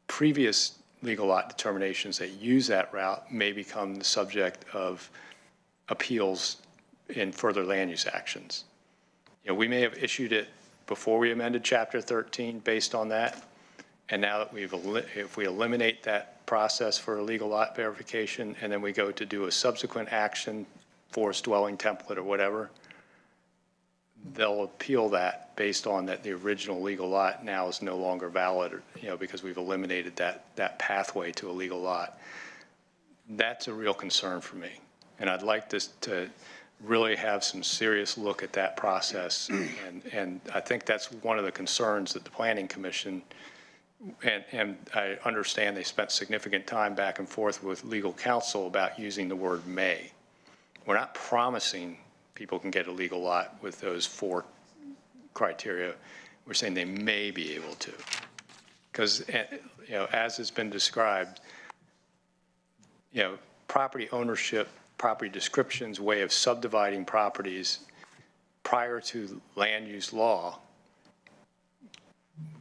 previous legal lot determinations that use that route may become the subject of appeals in further land use actions. We may have issued it before we amended Chapter 13 based on that. And now that if we eliminate that process for a legal lot verification and then we go to do a subsequent action, forced dwelling template or whatever, they'll appeal that based on that the original legal lot now is no longer valid, because we've eliminated that pathway to a legal lot. That's a real concern for me. And I'd like this to really have some serious look at that process. And I think that's one of the concerns that the Planning Commission, and I understand they spent significant time back and forth with legal counsel about using the word may. We're not promising people can get a legal lot with those 4 criteria. We're saying they may be able to. Because, you know, as has been described, you know, property ownership, property descriptions, way of subdividing properties prior to land use law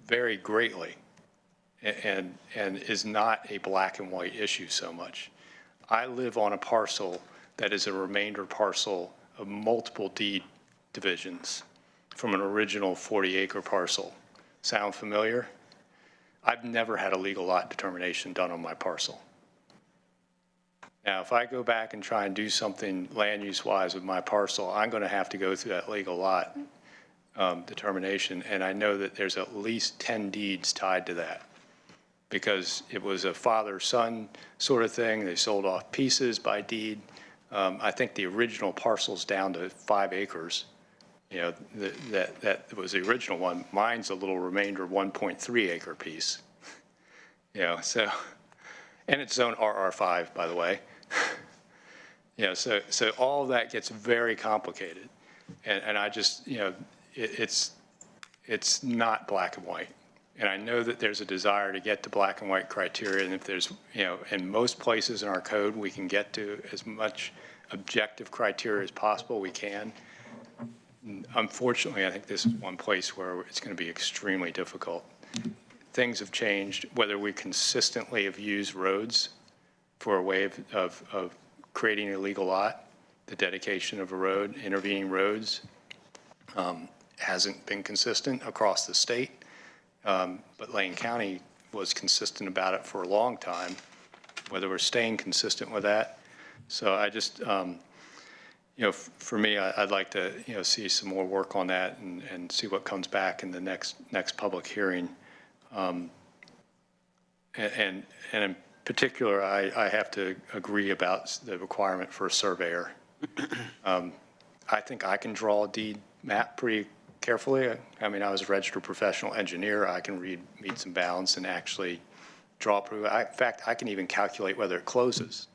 vary greatly and is not a black and white issue so much. I live on a parcel that is a remainder parcel of multiple deed divisions from an original 40-acre parcel. Sound familiar? I've never had a legal lot determination done on my parcel. Now, if I go back and try and do something land use wise with my parcel, I'm going to have to go through that legal lot determination. And I know that there's at least 10 deeds tied to that because it was a father-son sort of thing. They sold off pieces by deed. I think the original parcel's down to 5 acres. You know, that was the original one. Mine's a little remainder 1.3 acre piece. You know, so, and it's zone RR5, by the way. You know, so all of that gets very complicated. And I just, you know, it's not black and white. And I know that there's a desire to get to black and white criteria. And if there's, you know, in most places in our code, we can get to as much objective criteria as possible, we can. Unfortunately, I think this is one place where it's going to be extremely difficult. Things have changed, whether we consistently have used roads for a way of creating a legal lot, the dedication of a road, intervening roads, hasn't been consistent across the state. But Lane County was consistent about it for a long time, whether we're staying consistent with that. So I just, you know, for me, I'd like to, you know, see some more work on that and see what comes back in the next public hearing. And in particular, I have to agree about the requirement for a surveyor. I think I can draw a deed map pretty carefully. I mean, I was a registered professional engineer. I can read meets and bounds and actually draw proof. In fact, I can even calculate whether it closes.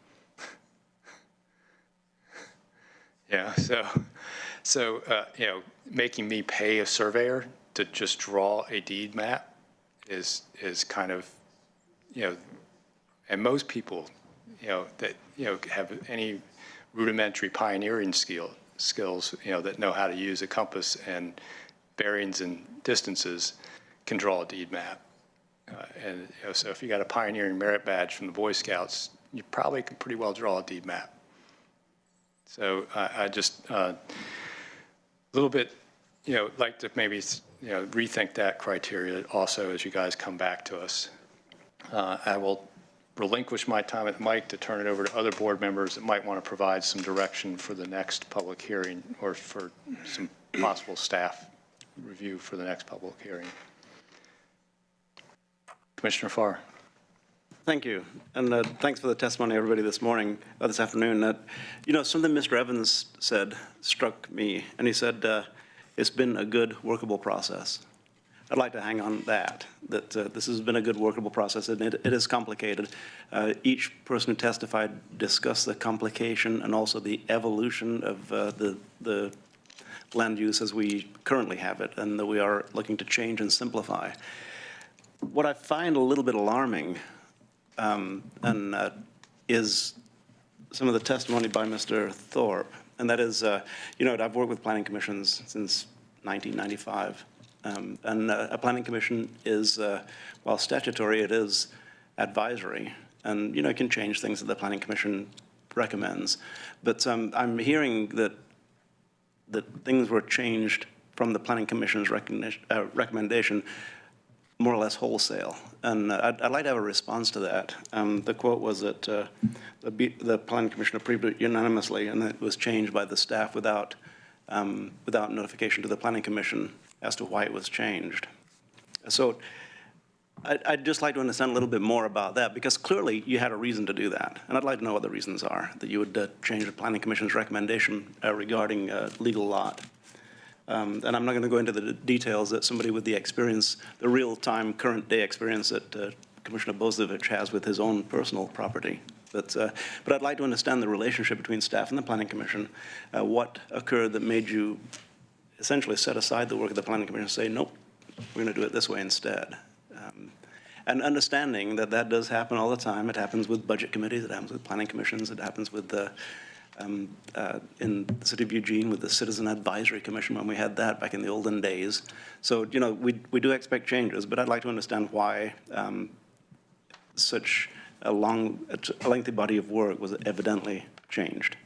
Yeah, so you know, making me pay a surveyor to just draw a deed map is kind of, you know, and most people, you know, that, you know, have any rudimentary pioneering skills, you know, that know how to use a compass and bearings and distances can draw a deed map. And you know, so if you got a pioneering merit badge from the Boy Scouts, you probably can pretty well draw a deed map. So I just a little bit, you know, like to maybe, you know, rethink that criteria also as you guys come back to us. I will relinquish my time at Mike to turn it over to other board members that might want to provide some direction for the next public hearing or for some possible staff review for the next public hearing. Commissioner Farr. Thank you, and thanks for the testimony, everybody, this morning, this afternoon. You know, something Mr. Evans said struck me, and he said, it's been a good workable process. I'd like to hang on that this has been a good workable process, and it is complicated. Each person who testified discussed the complication and also the evolution of the land use as we currently have it, and that we are looking to change and simplify. What I find a little bit alarming is some of the testimony by Mr. Thorpe, and that is, you know, I've worked with planning commissions since 1995, and a planning commission is, while statutory, it is advisory, and, you know, it can change things that the planning commission recommends. But I'm hearing that things were changed from the planning commission's recommendation more or less wholesale. And I'd like to have a response to that. The quote was that the planning commission approved it unanimously, and it was changed by the staff without notification to the planning commission as to why it was changed. So I'd just like to understand a little bit more about that, because clearly you had a reason to do that. And I'd like to know what the reasons are, that you would change the Planning Commission's recommendation regarding legal lot. And I'm not going to go into the details that somebody with the experience, the real-time, current-day experience that Commissioner Bozovich has with his own personal property. But I'd like to understand the relationship between staff and the Planning Commission. What occurred that made you essentially set aside the work of the Planning Commission and say, nope, we're going to do it this way instead. And understanding that that does happen all the time. It happens with budget committees, it happens with planning commissions, it happens with the, in the city of Eugene with the Citizen Advisory Commission when we had that back in the olden days. So, you know, we do expect changes, but I'd like to understand why such a lengthy body of work was evidently changed.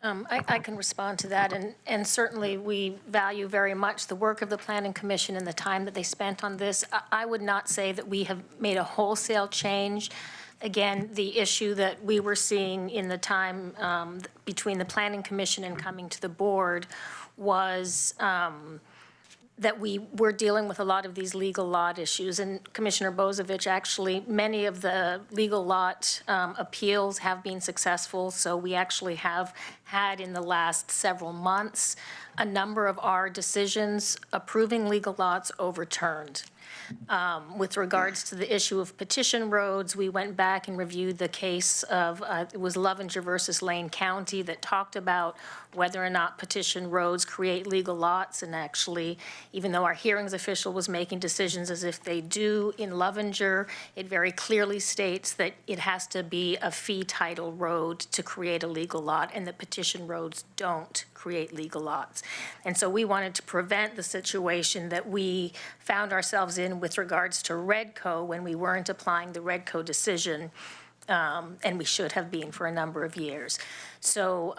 I can respond to that, and certainly we value very much the work of the Planning Commission and the time that they spent on this. I would not say that we have made a wholesale change. Again, the issue that we were seeing in the time between the Planning Commission and coming to the board was that we were dealing with a lot of these legal lot issues. And Commissioner Bozovich, actually, many of the legal lot appeals have been successful. So we actually have had in the last several months a number of our decisions approving legal lots overturned. With regards to the issue of petition roads, we went back and reviewed the case of, it was Lovinger versus Lane County that talked about whether or not petition roads create legal lots. And actually, even though our hearings official was making decisions as if they do in Lovinger, it very clearly states that it has to be a fee title road to create a legal lot, and that petition roads don't create legal lots. And so we wanted to prevent the situation that we found ourselves in with regards to Redco when we weren't applying the Redco decision, and we should have been for a number of years. So,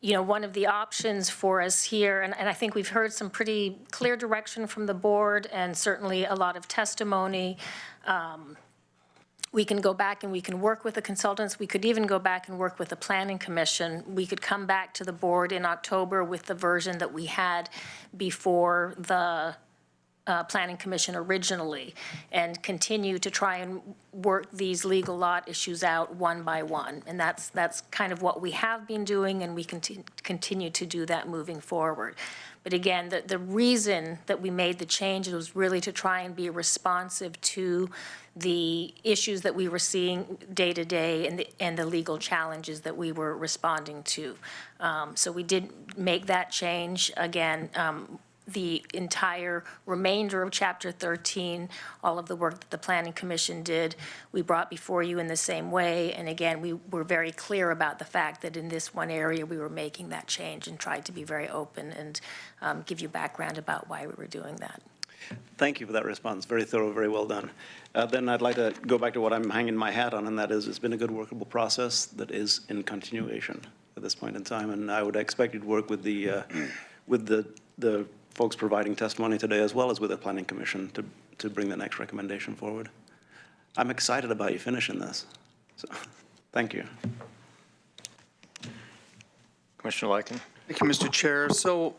you know, one of the options for us here, and I think we've heard some pretty clear direction from the board and certainly a lot of testimony. We can go back and we can work with the consultants. We could even go back and work with the Planning Commission. We could come back to the board in October with the version that we had before the Planning Commission originally, and continue to try and work these legal lot issues out one by one. And that's kind of what we have been doing, and we continue to do that moving forward. But again, the reason that we made the change was really to try and be responsive to the issues that we were seeing day to day and the legal challenges that we were responding to. So we did make that change. Again, the entire remainder of Chapter 13, all of the work that the Planning Commission did, we brought before you in the same way. And again, we were very clear about the fact that in this one area, we were making that change and tried to be very open and give you background about why we were doing that. Thank you for that response. Very thorough, very well done. Then I'd like to go back to what I'm hanging my hat on, and that is it's been a good workable process that is in continuation at this point in time. And I would expect you to work with the folks providing testimony today, as well as with the Planning Commission, to bring the next recommendation forward. I'm excited about you finishing this. So, thank you. Commissioner Lycan. Thank you, Mr. Chair. So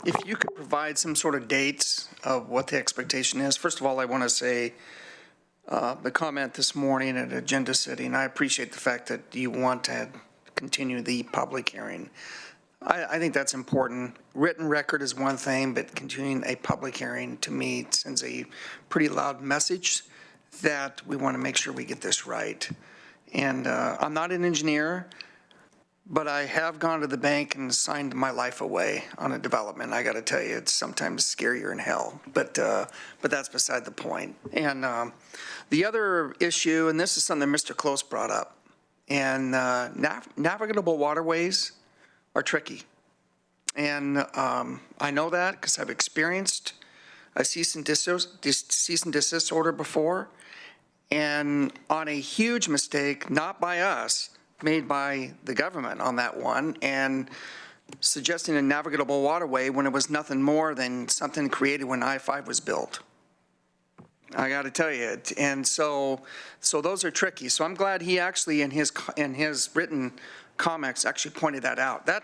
if you could provide some sort of dates of what the expectation is. First of all, I want to say the comment this morning at agenda setting, I appreciate the fact that you want to continue the public hearing. I think that's important. Written record is one thing, but continuing a public hearing to me sends a pretty loud message that we want to make sure we get this right. And I'm not an engineer, but I have gone to the bank and signed my life away on a development. I got to tell you, it's sometimes scarier than hell, but that's beside the point. And the other issue, and this is something that Mr. Close brought up, and navigable waterways are tricky. And I know that because I've experienced a cease and desist order before, and on a huge mistake, not by us, made by the government on that one, and suggesting a navigable waterway when it was nothing more than something created when I-5 was built. I got to tell you, and so those are tricky. So I'm glad he actually in his written comments actually pointed that out. They're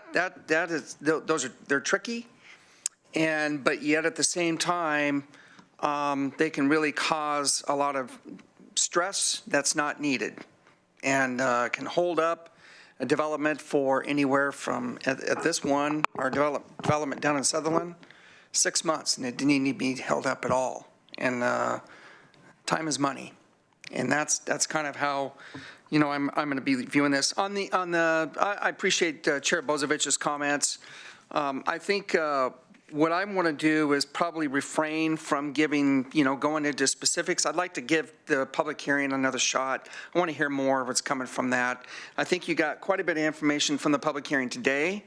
tricky, but yet at the same time, they can really cause a lot of stress that's not needed, and can hold up a development for anywhere from, at this one, our development down in Sutherland, 6 months, and it didn't need to be held up at all. And time is money. And that's kind of how, you know, I'm going to be viewing this. I appreciate Chair Bozovich's comments. I think what I want to do is probably refrain from giving, you know, going into specifics. I'd like to give the public hearing another shot. I want to hear more of what's coming from that. I think you got quite a bit of information from the public hearing today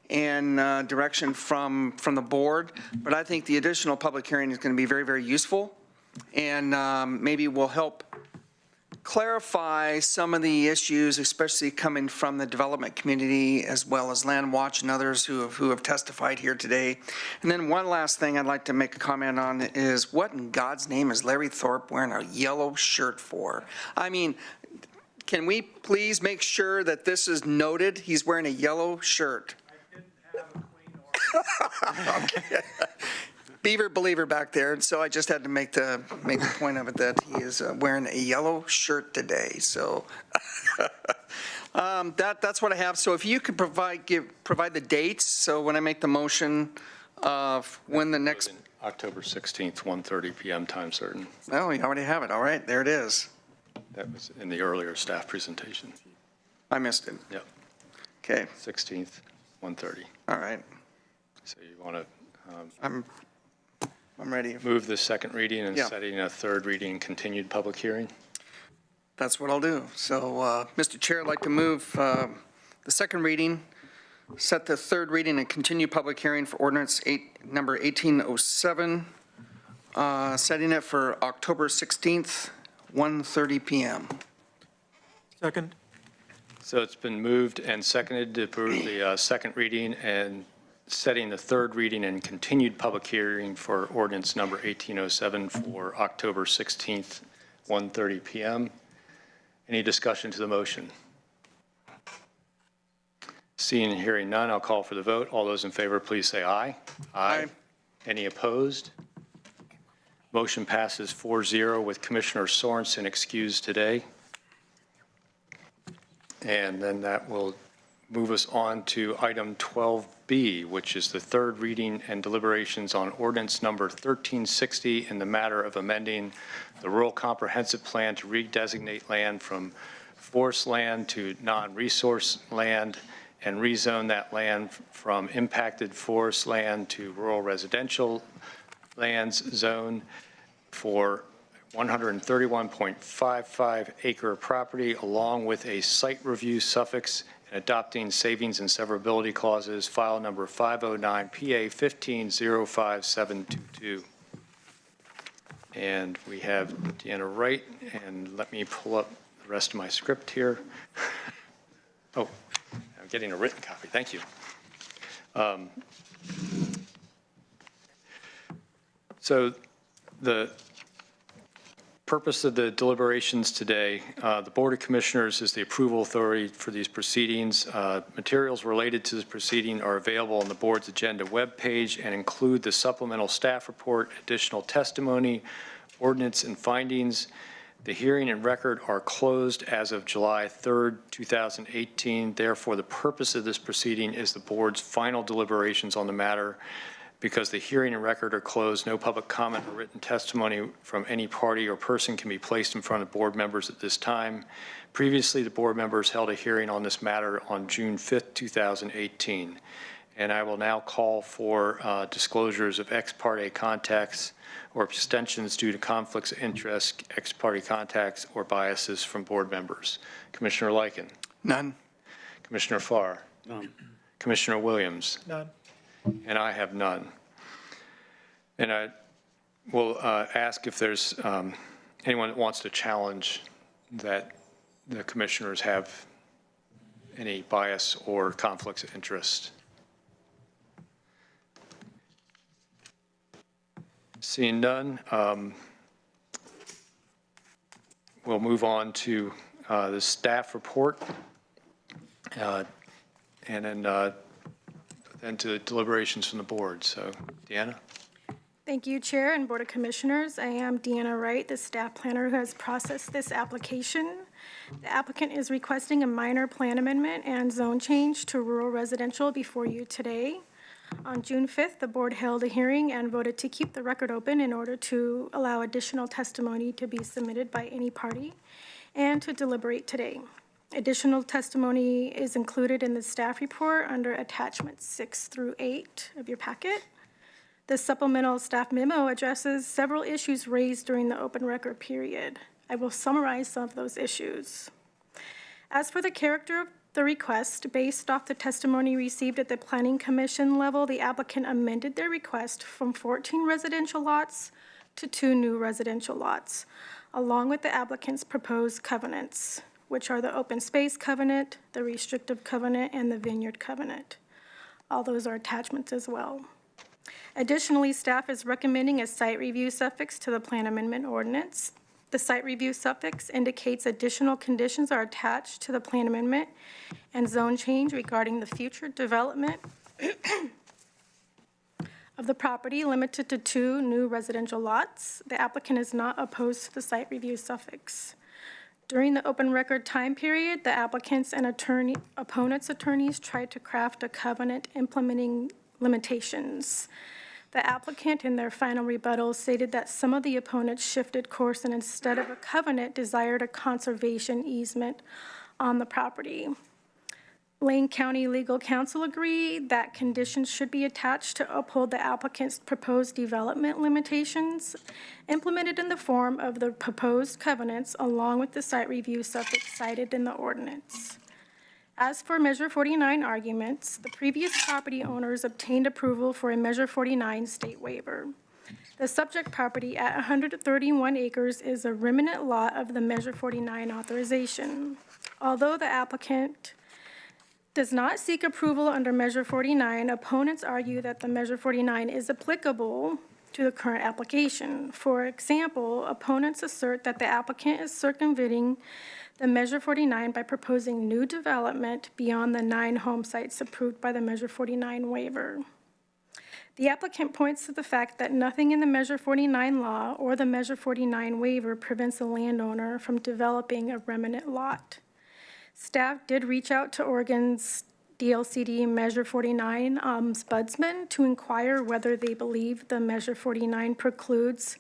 and direction from the board, but I think the additional public hearing is going to be very, very useful, and maybe will help clarify some of the issues, especially coming from the development community as well as Land Watch and others who have testified here today. And then one last thing I'd like to make a comment on is, what in God's name is Larry Thorpe wearing a yellow shirt for? I mean, can we please make sure that this is noted? He's wearing a yellow shirt. Okay. Beaver believer back there, and so I just had to make the point of it that he is wearing a yellow shirt today. So that's what I have. So if you could provide the dates, so when I make the motion of when the next October 16th, 1:30 p.m. time certain. Oh, you already have it. All right, there it is. That was in the earlier staff presentation. I missed it. Yep. Okay. 16th, 1:30. All right. So you want to I'm ready. move the second reading and Yeah. setting a third reading continued public hearing? That's what I'll do. So, Mr. Chair, I'd like to move the second reading, set the third reading, and continue public hearing for ordinance number 1807, setting it for October 16th, 1:30 p.m. Second. So it's been moved and seconded to approve the second reading and setting the third reading and continued public hearing for ordinance number 1807 for October 16th, 1:30 p.m. Any discussion to the motion? Seeing and hearing none, I'll call for the vote. All those in favor, please say aye. Aye. Any opposed? Motion passes 4-0 with Commissioner Sorensen excused today. And then that will move us on to item 12B, which is the third reading and deliberations on ordinance number 1360 in the matter of amending the rural comprehensive plan to redesignate land from forest land to non-resource land and rezone that land from impacted forest land to rural residential lands zone for 131.55 acre property, along with a site review suffix and adopting savings and severability clauses, file number 509 PA 1505722. And we have Deanna Wright, and let me pull up the rest of my script here. Oh, I'm getting a written copy. Thank you. So the purpose of the deliberations today, the Board of Commissioners is the approval authority for these proceedings. Materials related to this proceeding are available on the board's agenda webpage and include the supplemental staff report, additional testimony, ordinance and findings. The hearing and record are closed as of July 3rd, 2018. Therefore, the purpose of this proceeding is the board's final deliberations on the matter. Because the hearing and record are closed, no public comment or written testimony from any party or person can be placed in front of board members at this time. Previously, the board members held a hearing on this matter on June 5th, 2018. And I will now call for disclosures of ex parte contacts or abstentions due to conflicts of interest, ex parte contacts, or biases from board members. Commissioner Lyken. None. Commissioner Farr. None. Commissioner Williams. None. And I have none. And I will ask if there's anyone that wants to challenge that the commissioners have any bias or conflicts of interest. Seeing none, we'll move on to the staff report. And then to deliberations from the board. So, Deanna? Thank you, Chair and Board of Commissioners. I am Deanna Wright, the staff planner who has processed this application. The applicant is requesting a minor plan amendment and zone change to rural residential before you today. On June 5th, the board held a hearing and voted to keep the record open in order to allow additional testimony to be submitted by any party and to deliberate today. Additional testimony is included in the staff report under attachments 6 through 8 of your packet. The supplemental staff memo addresses several issues raised during the open record period. I will summarize some of those issues. As for the character of the request, based off the testimony received at the Planning Commission level, the applicant amended their request from 14 residential lots to 2 new residential lots, along with the applicant's proposed covenants, which are the open space covenant, the restrictive covenant, and the vineyard covenant. All those are attachments as well. Additionally, staff is recommending a site review suffix to the plan amendment ordinance. The site review suffix indicates additional conditions are attached to the plan amendment and zone change regarding the future development of the property limited to 2 new residential lots. The applicant is not opposed to the site review suffix. During the open record time period, the applicants and opponents' attorneys tried to craft a covenant implementing limitations. The applicant, in their final rebuttal, stated that some of the opponents shifted course and instead of a covenant, desired a conservation easement on the property. Lane County Legal Counsel agreed that conditions should be attached to uphold the applicant's proposed development limitations, implemented in the form of the proposed covenants, along with the site review suffix cited in the ordinance. As for Measure 49 arguments, the previous property owners obtained approval for a Measure 49 state waiver. The subject property at 131 acres is a remnant lot of the Measure 49 authorization. Although the applicant does not seek approval under Measure 49, opponents argue that the Measure 49 is applicable to the current application. For example, opponents assert that the applicant is circumventing the Measure 49 by proposing new development beyond the 9 home sites approved by the Measure 49 waiver. The applicant points to the fact that nothing in the Measure 49 law or the Measure 49 waiver prevents a landowner from developing a remnant lot. Staff did reach out to Oregon's DLCD Measure 49 ombudsman to inquire whether they believe the Measure 49 precludes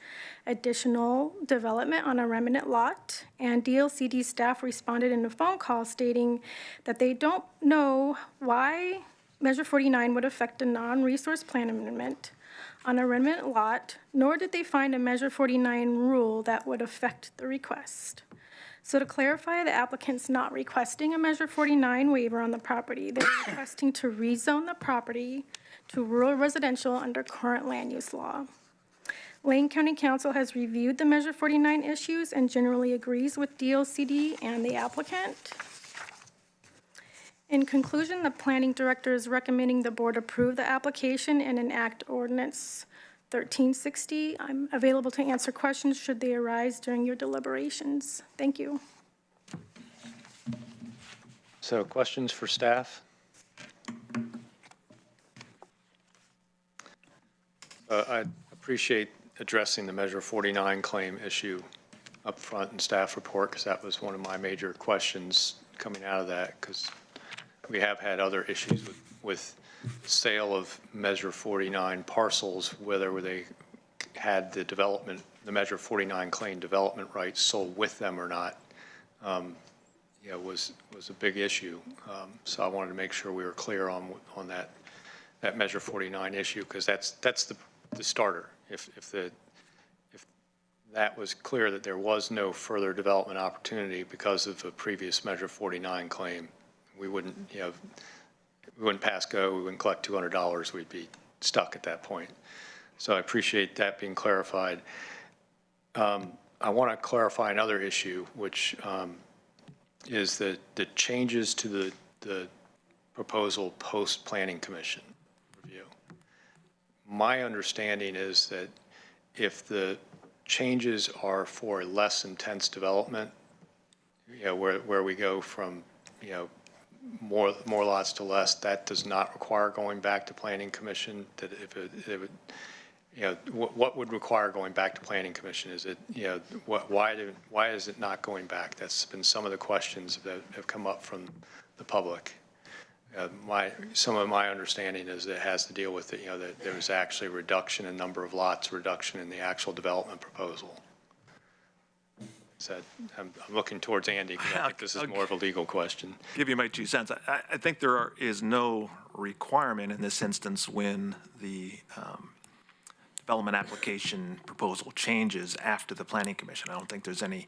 additional development on a remnant lot, and DLCD staff responded in a phone call stating that they don't know why Measure 49 would affect a non-resource plan amendment on a remnant lot, nor did they find a Measure 49 rule that would affect the request. So to clarify, the applicant's not requesting a Measure 49 waiver on the property. They're requesting to rezone the property to rural residential under current land use law. Lane County Council has reviewed the Measure 49 issues and generally agrees with DLCD and the applicant. In conclusion, the planning director is recommending the board approve the application and enact ordinance 1360. I'm available to answer questions should they arise during your deliberations. Thank you. So questions for staff? I appreciate addressing the Measure 49 claim issue up front in staff report, because that was one of my major questions coming out of that, because we have had other issues with sale of Measure 49 parcels, whether they had the development, the Measure 49 claim development rights sold with them or not, was a big issue. So I wanted to make sure we were clear on that Measure 49 issue, because that's the starter. If that was clear that there was no further development opportunity because of a previous Measure 49 claim, we wouldn't, we wouldn't pass go, we wouldn't collect $200, we'd be stuck at that point. So I appreciate that being clarified. I want to clarify another issue, which is the changes to the proposal post-Planning Commission review. My understanding is that if the changes are for less intense development, where we go from, more lots to less, that does not require going back to Planning Commission. That if what would require going back to Planning Commission? Is it, why is it not going back? That's been some of the questions that have come up from the public. Some of my understanding is that it has to deal with, that there was actually a reduction in number of lots, reduction in the actual development proposal. So I'm looking towards Andy, because I think this is more of a legal question. Give you my 2 cents. I think there is no requirement in this instance when the development application proposal changes after the Planning Commission. I don't think there's any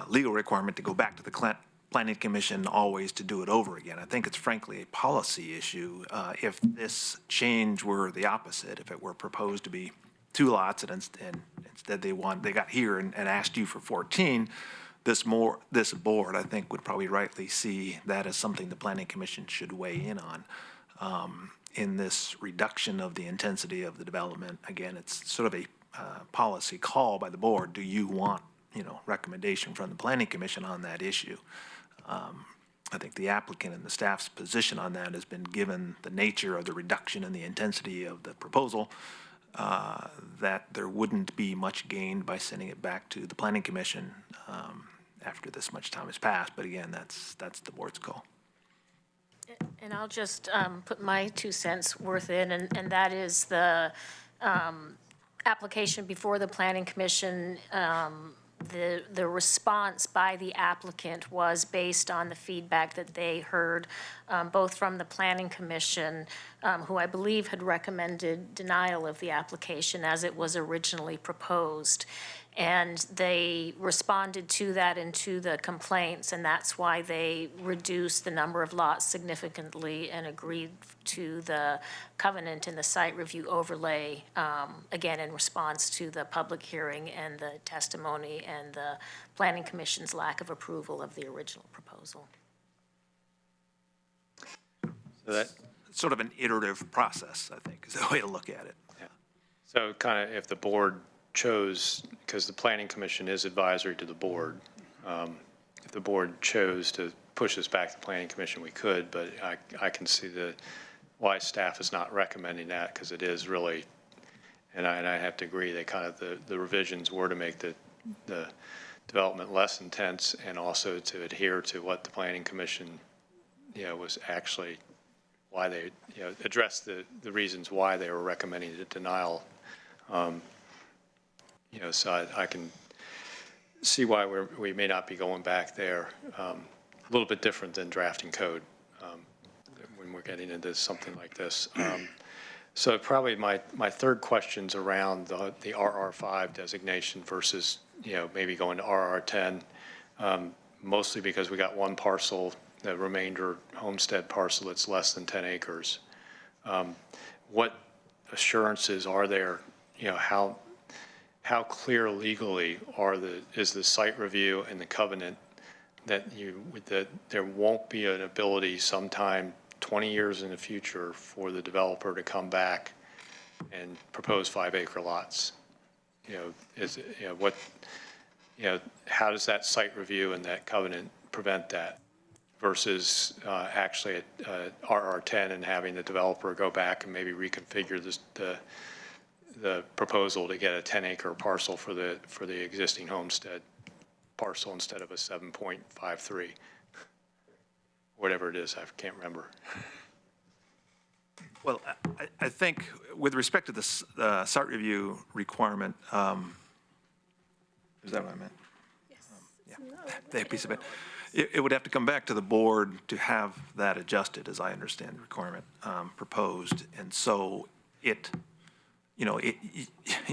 legal requirement to go back to the Planning Commission always to do it over again. I think it's frankly a policy issue. If this change were the opposite, if it were proposed to be 2 lots and instead they got here and asked you for 14, this board, I think, would probably rightly see that as something the Planning Commission should weigh in on. In this reduction of the intensity of the development, again, it's sort of a policy call by the board. Do you want, recommendation from the Planning Commission on that issue? I think the applicant and the staff's position on that has been, given the nature of the reduction in the intensity of the proposal, that there wouldn't be much gained by sending it back to the Planning Commission after this much time has passed. But again, that's the board's call. And I'll just put my 2 cents worth in, and that is the application before the Planning Commission. The response by the applicant was based on the feedback that they heard, both from the Planning Commission, who I believe had recommended denial of the application as it was originally proposed. And they responded to that and to the complaints, and that's why they reduced the number of lots significantly and agreed to the covenant and the site review overlay, again, in response to the public hearing and the testimony and the Planning Commission's lack of approval of the original proposal. So that, Sort of an iterative process, I think, is the way to look at it. yeah. So kind of if the board chose, because the Planning Commission is advisory to the board, if the board chose to push this back to the Planning Commission, we could, but I can see why staff is not recommending that, because it is really, and I have to agree, they kind of, the revisions were to make the development less intense and also to adhere to what the Planning Commission, was actually, why they, addressed the reasons why they were recommending the denial. So I can see why we may not be going back there. A little bit different than drafting code when we're getting into something like this. So probably my third question's around the RR5 designation versus, maybe going to RR10, mostly because we got one parcel, the remainder homestead parcel that's less than 10 acres. What assurances are there, how clear legally is the site review and the covenant that there won't be an ability sometime 20 years in the future for the developer to come back and propose 5-acre lots? How does that site review and that covenant prevent that versus actually at RR10 and having the developer go back and maybe reconfigure the proposal to get a 10-acre parcel for the existing homestead parcel instead of a 7.53, whatever it is, I can't remember. Well, I think with respect to the site review requirement, is that what I meant? Yes. Yeah, that piece of it. It would have to come back to the board to have that adjusted, as I understand the requirement proposed. And so you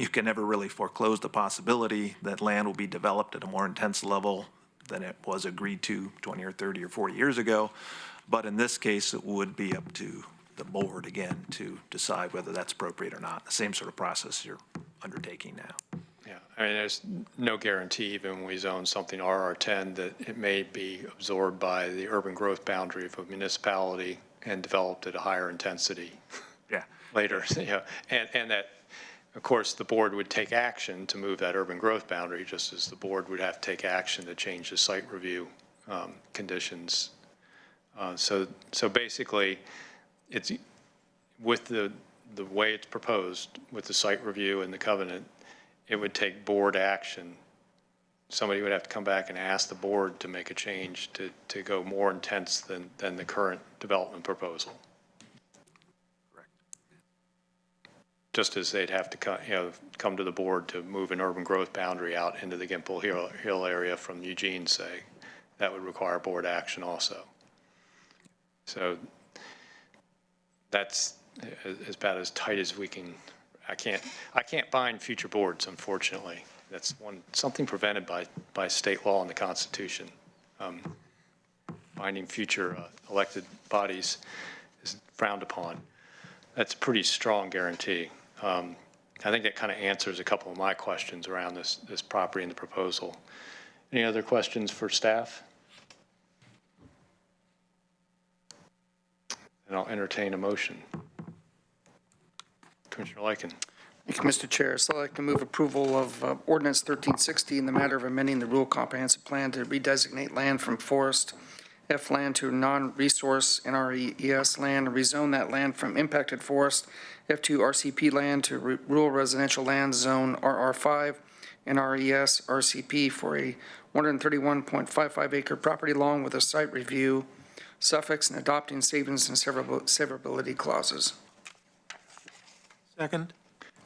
can never really foreclose the possibility that land will be developed at a more intense level than it was agreed to 20 or 30 or 40 years ago. But in this case, it would be up to the board, again, to decide whether that's appropriate or not. The same sort of process you're undertaking now. Yeah, I mean, there's no guarantee, even when we zone something RR10, that it may be absorbed by the urban growth boundary of a municipality and developed at a higher intensity. Yeah. Later, and that, of course, the board would take action to move that urban growth boundary, just as the board would have to take action to change the site review conditions. So basically, it's with the the way it's proposed with the site review and the covenant, it would take board action. Somebody would have to come back and ask the board to make a change to go more intense than the current development proposal. Correct. Just as they'd have to come to the board to move an urban growth boundary out into the Gimple Hill area from Eugene, say. That would require board action also. So that's as about as tight as we can. I can't bind future boards, unfortunately. That's something prevented by state law and the Constitution. Binding future elected bodies is frowned upon. That's a pretty strong guarantee. I think that kind of answers a couple of my questions around this property and the proposal. Any other questions for staff? And I'll entertain a motion. Commissioner Lycan. Thank you, Mr. Chair. So I'd like to move approval of ordinance 1360 in the matter of amending the rural comprehensive plan to redesignate land from forest F land to non-resource NRES land, and rezone that land from impacted forest F2 RCP land to rural residential land zone RR5 NRES RCP for a 131.55 acre property along with a site review suffix and adopting savings and severability clauses. Second.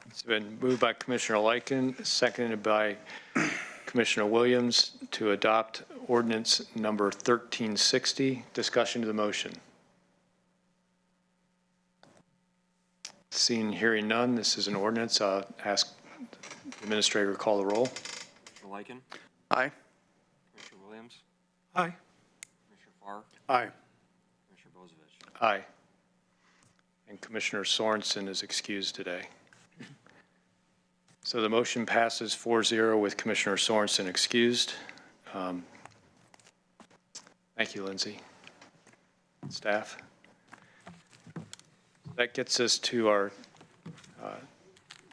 It's been moved by Commissioner Lycan, seconded by Commissioner Williams to adopt ordinance number 1360. Discussion to the motion. Seeing, hearing none, this is an ordinance. Ask the administrator to call the roll. Commissioner Lycan? Aye. Commissioner Williams? Aye. Commissioner Farr? Aye. Commissioner Bozevich? Aye. And Commissioner Sorensen is excused today. So the motion passes 4-0 with Commissioner Sorensen excused. Thank you, Lindsay. Staff. That gets us to our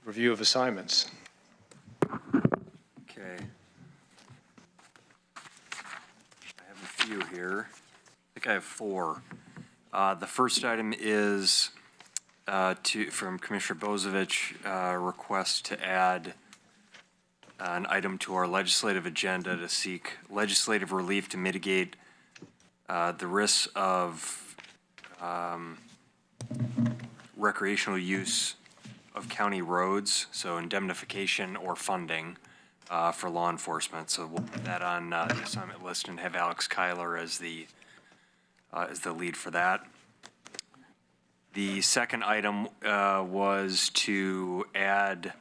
review of assignments. Okay. I have a few here. I think I have 4. The first item is from Commissioner Bozevich, request to add an item to our legislative agenda to seek legislative relief to mitigate the risks of recreational use of county roads, so indemnification or funding for law enforcement. So we'll put that on the assignment list and have Alex Kyler as the lead for that. The second item was to add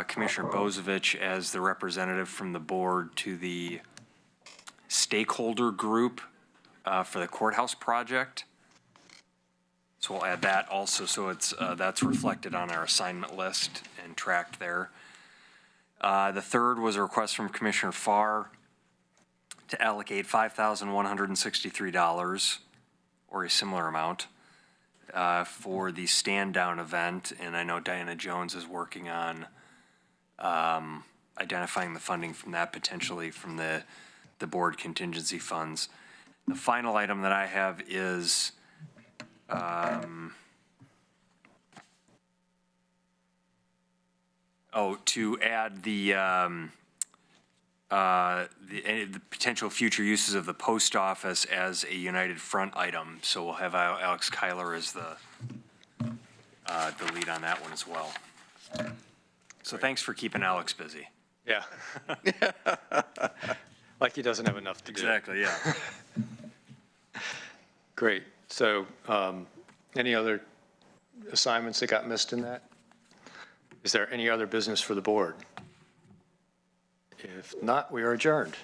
Commissioner Bozevich as the representative from the board to the stakeholder group for the courthouse project. So we'll add that also, so it's that's reflected on our assignment list and tracked there. The third was a request from Commissioner Farr to allocate $5,163 or a similar amount for the stand-down event, and I know Diana Jones is working on identifying the funding from that, potentially from the board contingency funds. The final item that I have is to add the potential future uses of the post office as a United Front item. So we'll have Alex Kyler as the lead on that one as well. So thanks for keeping Alex busy. Yeah. Like he doesn't have enough to do. Exactly, yeah. Great. So any other assignments that got missed in that? Is there any other business for the board? If not, we are adjourned.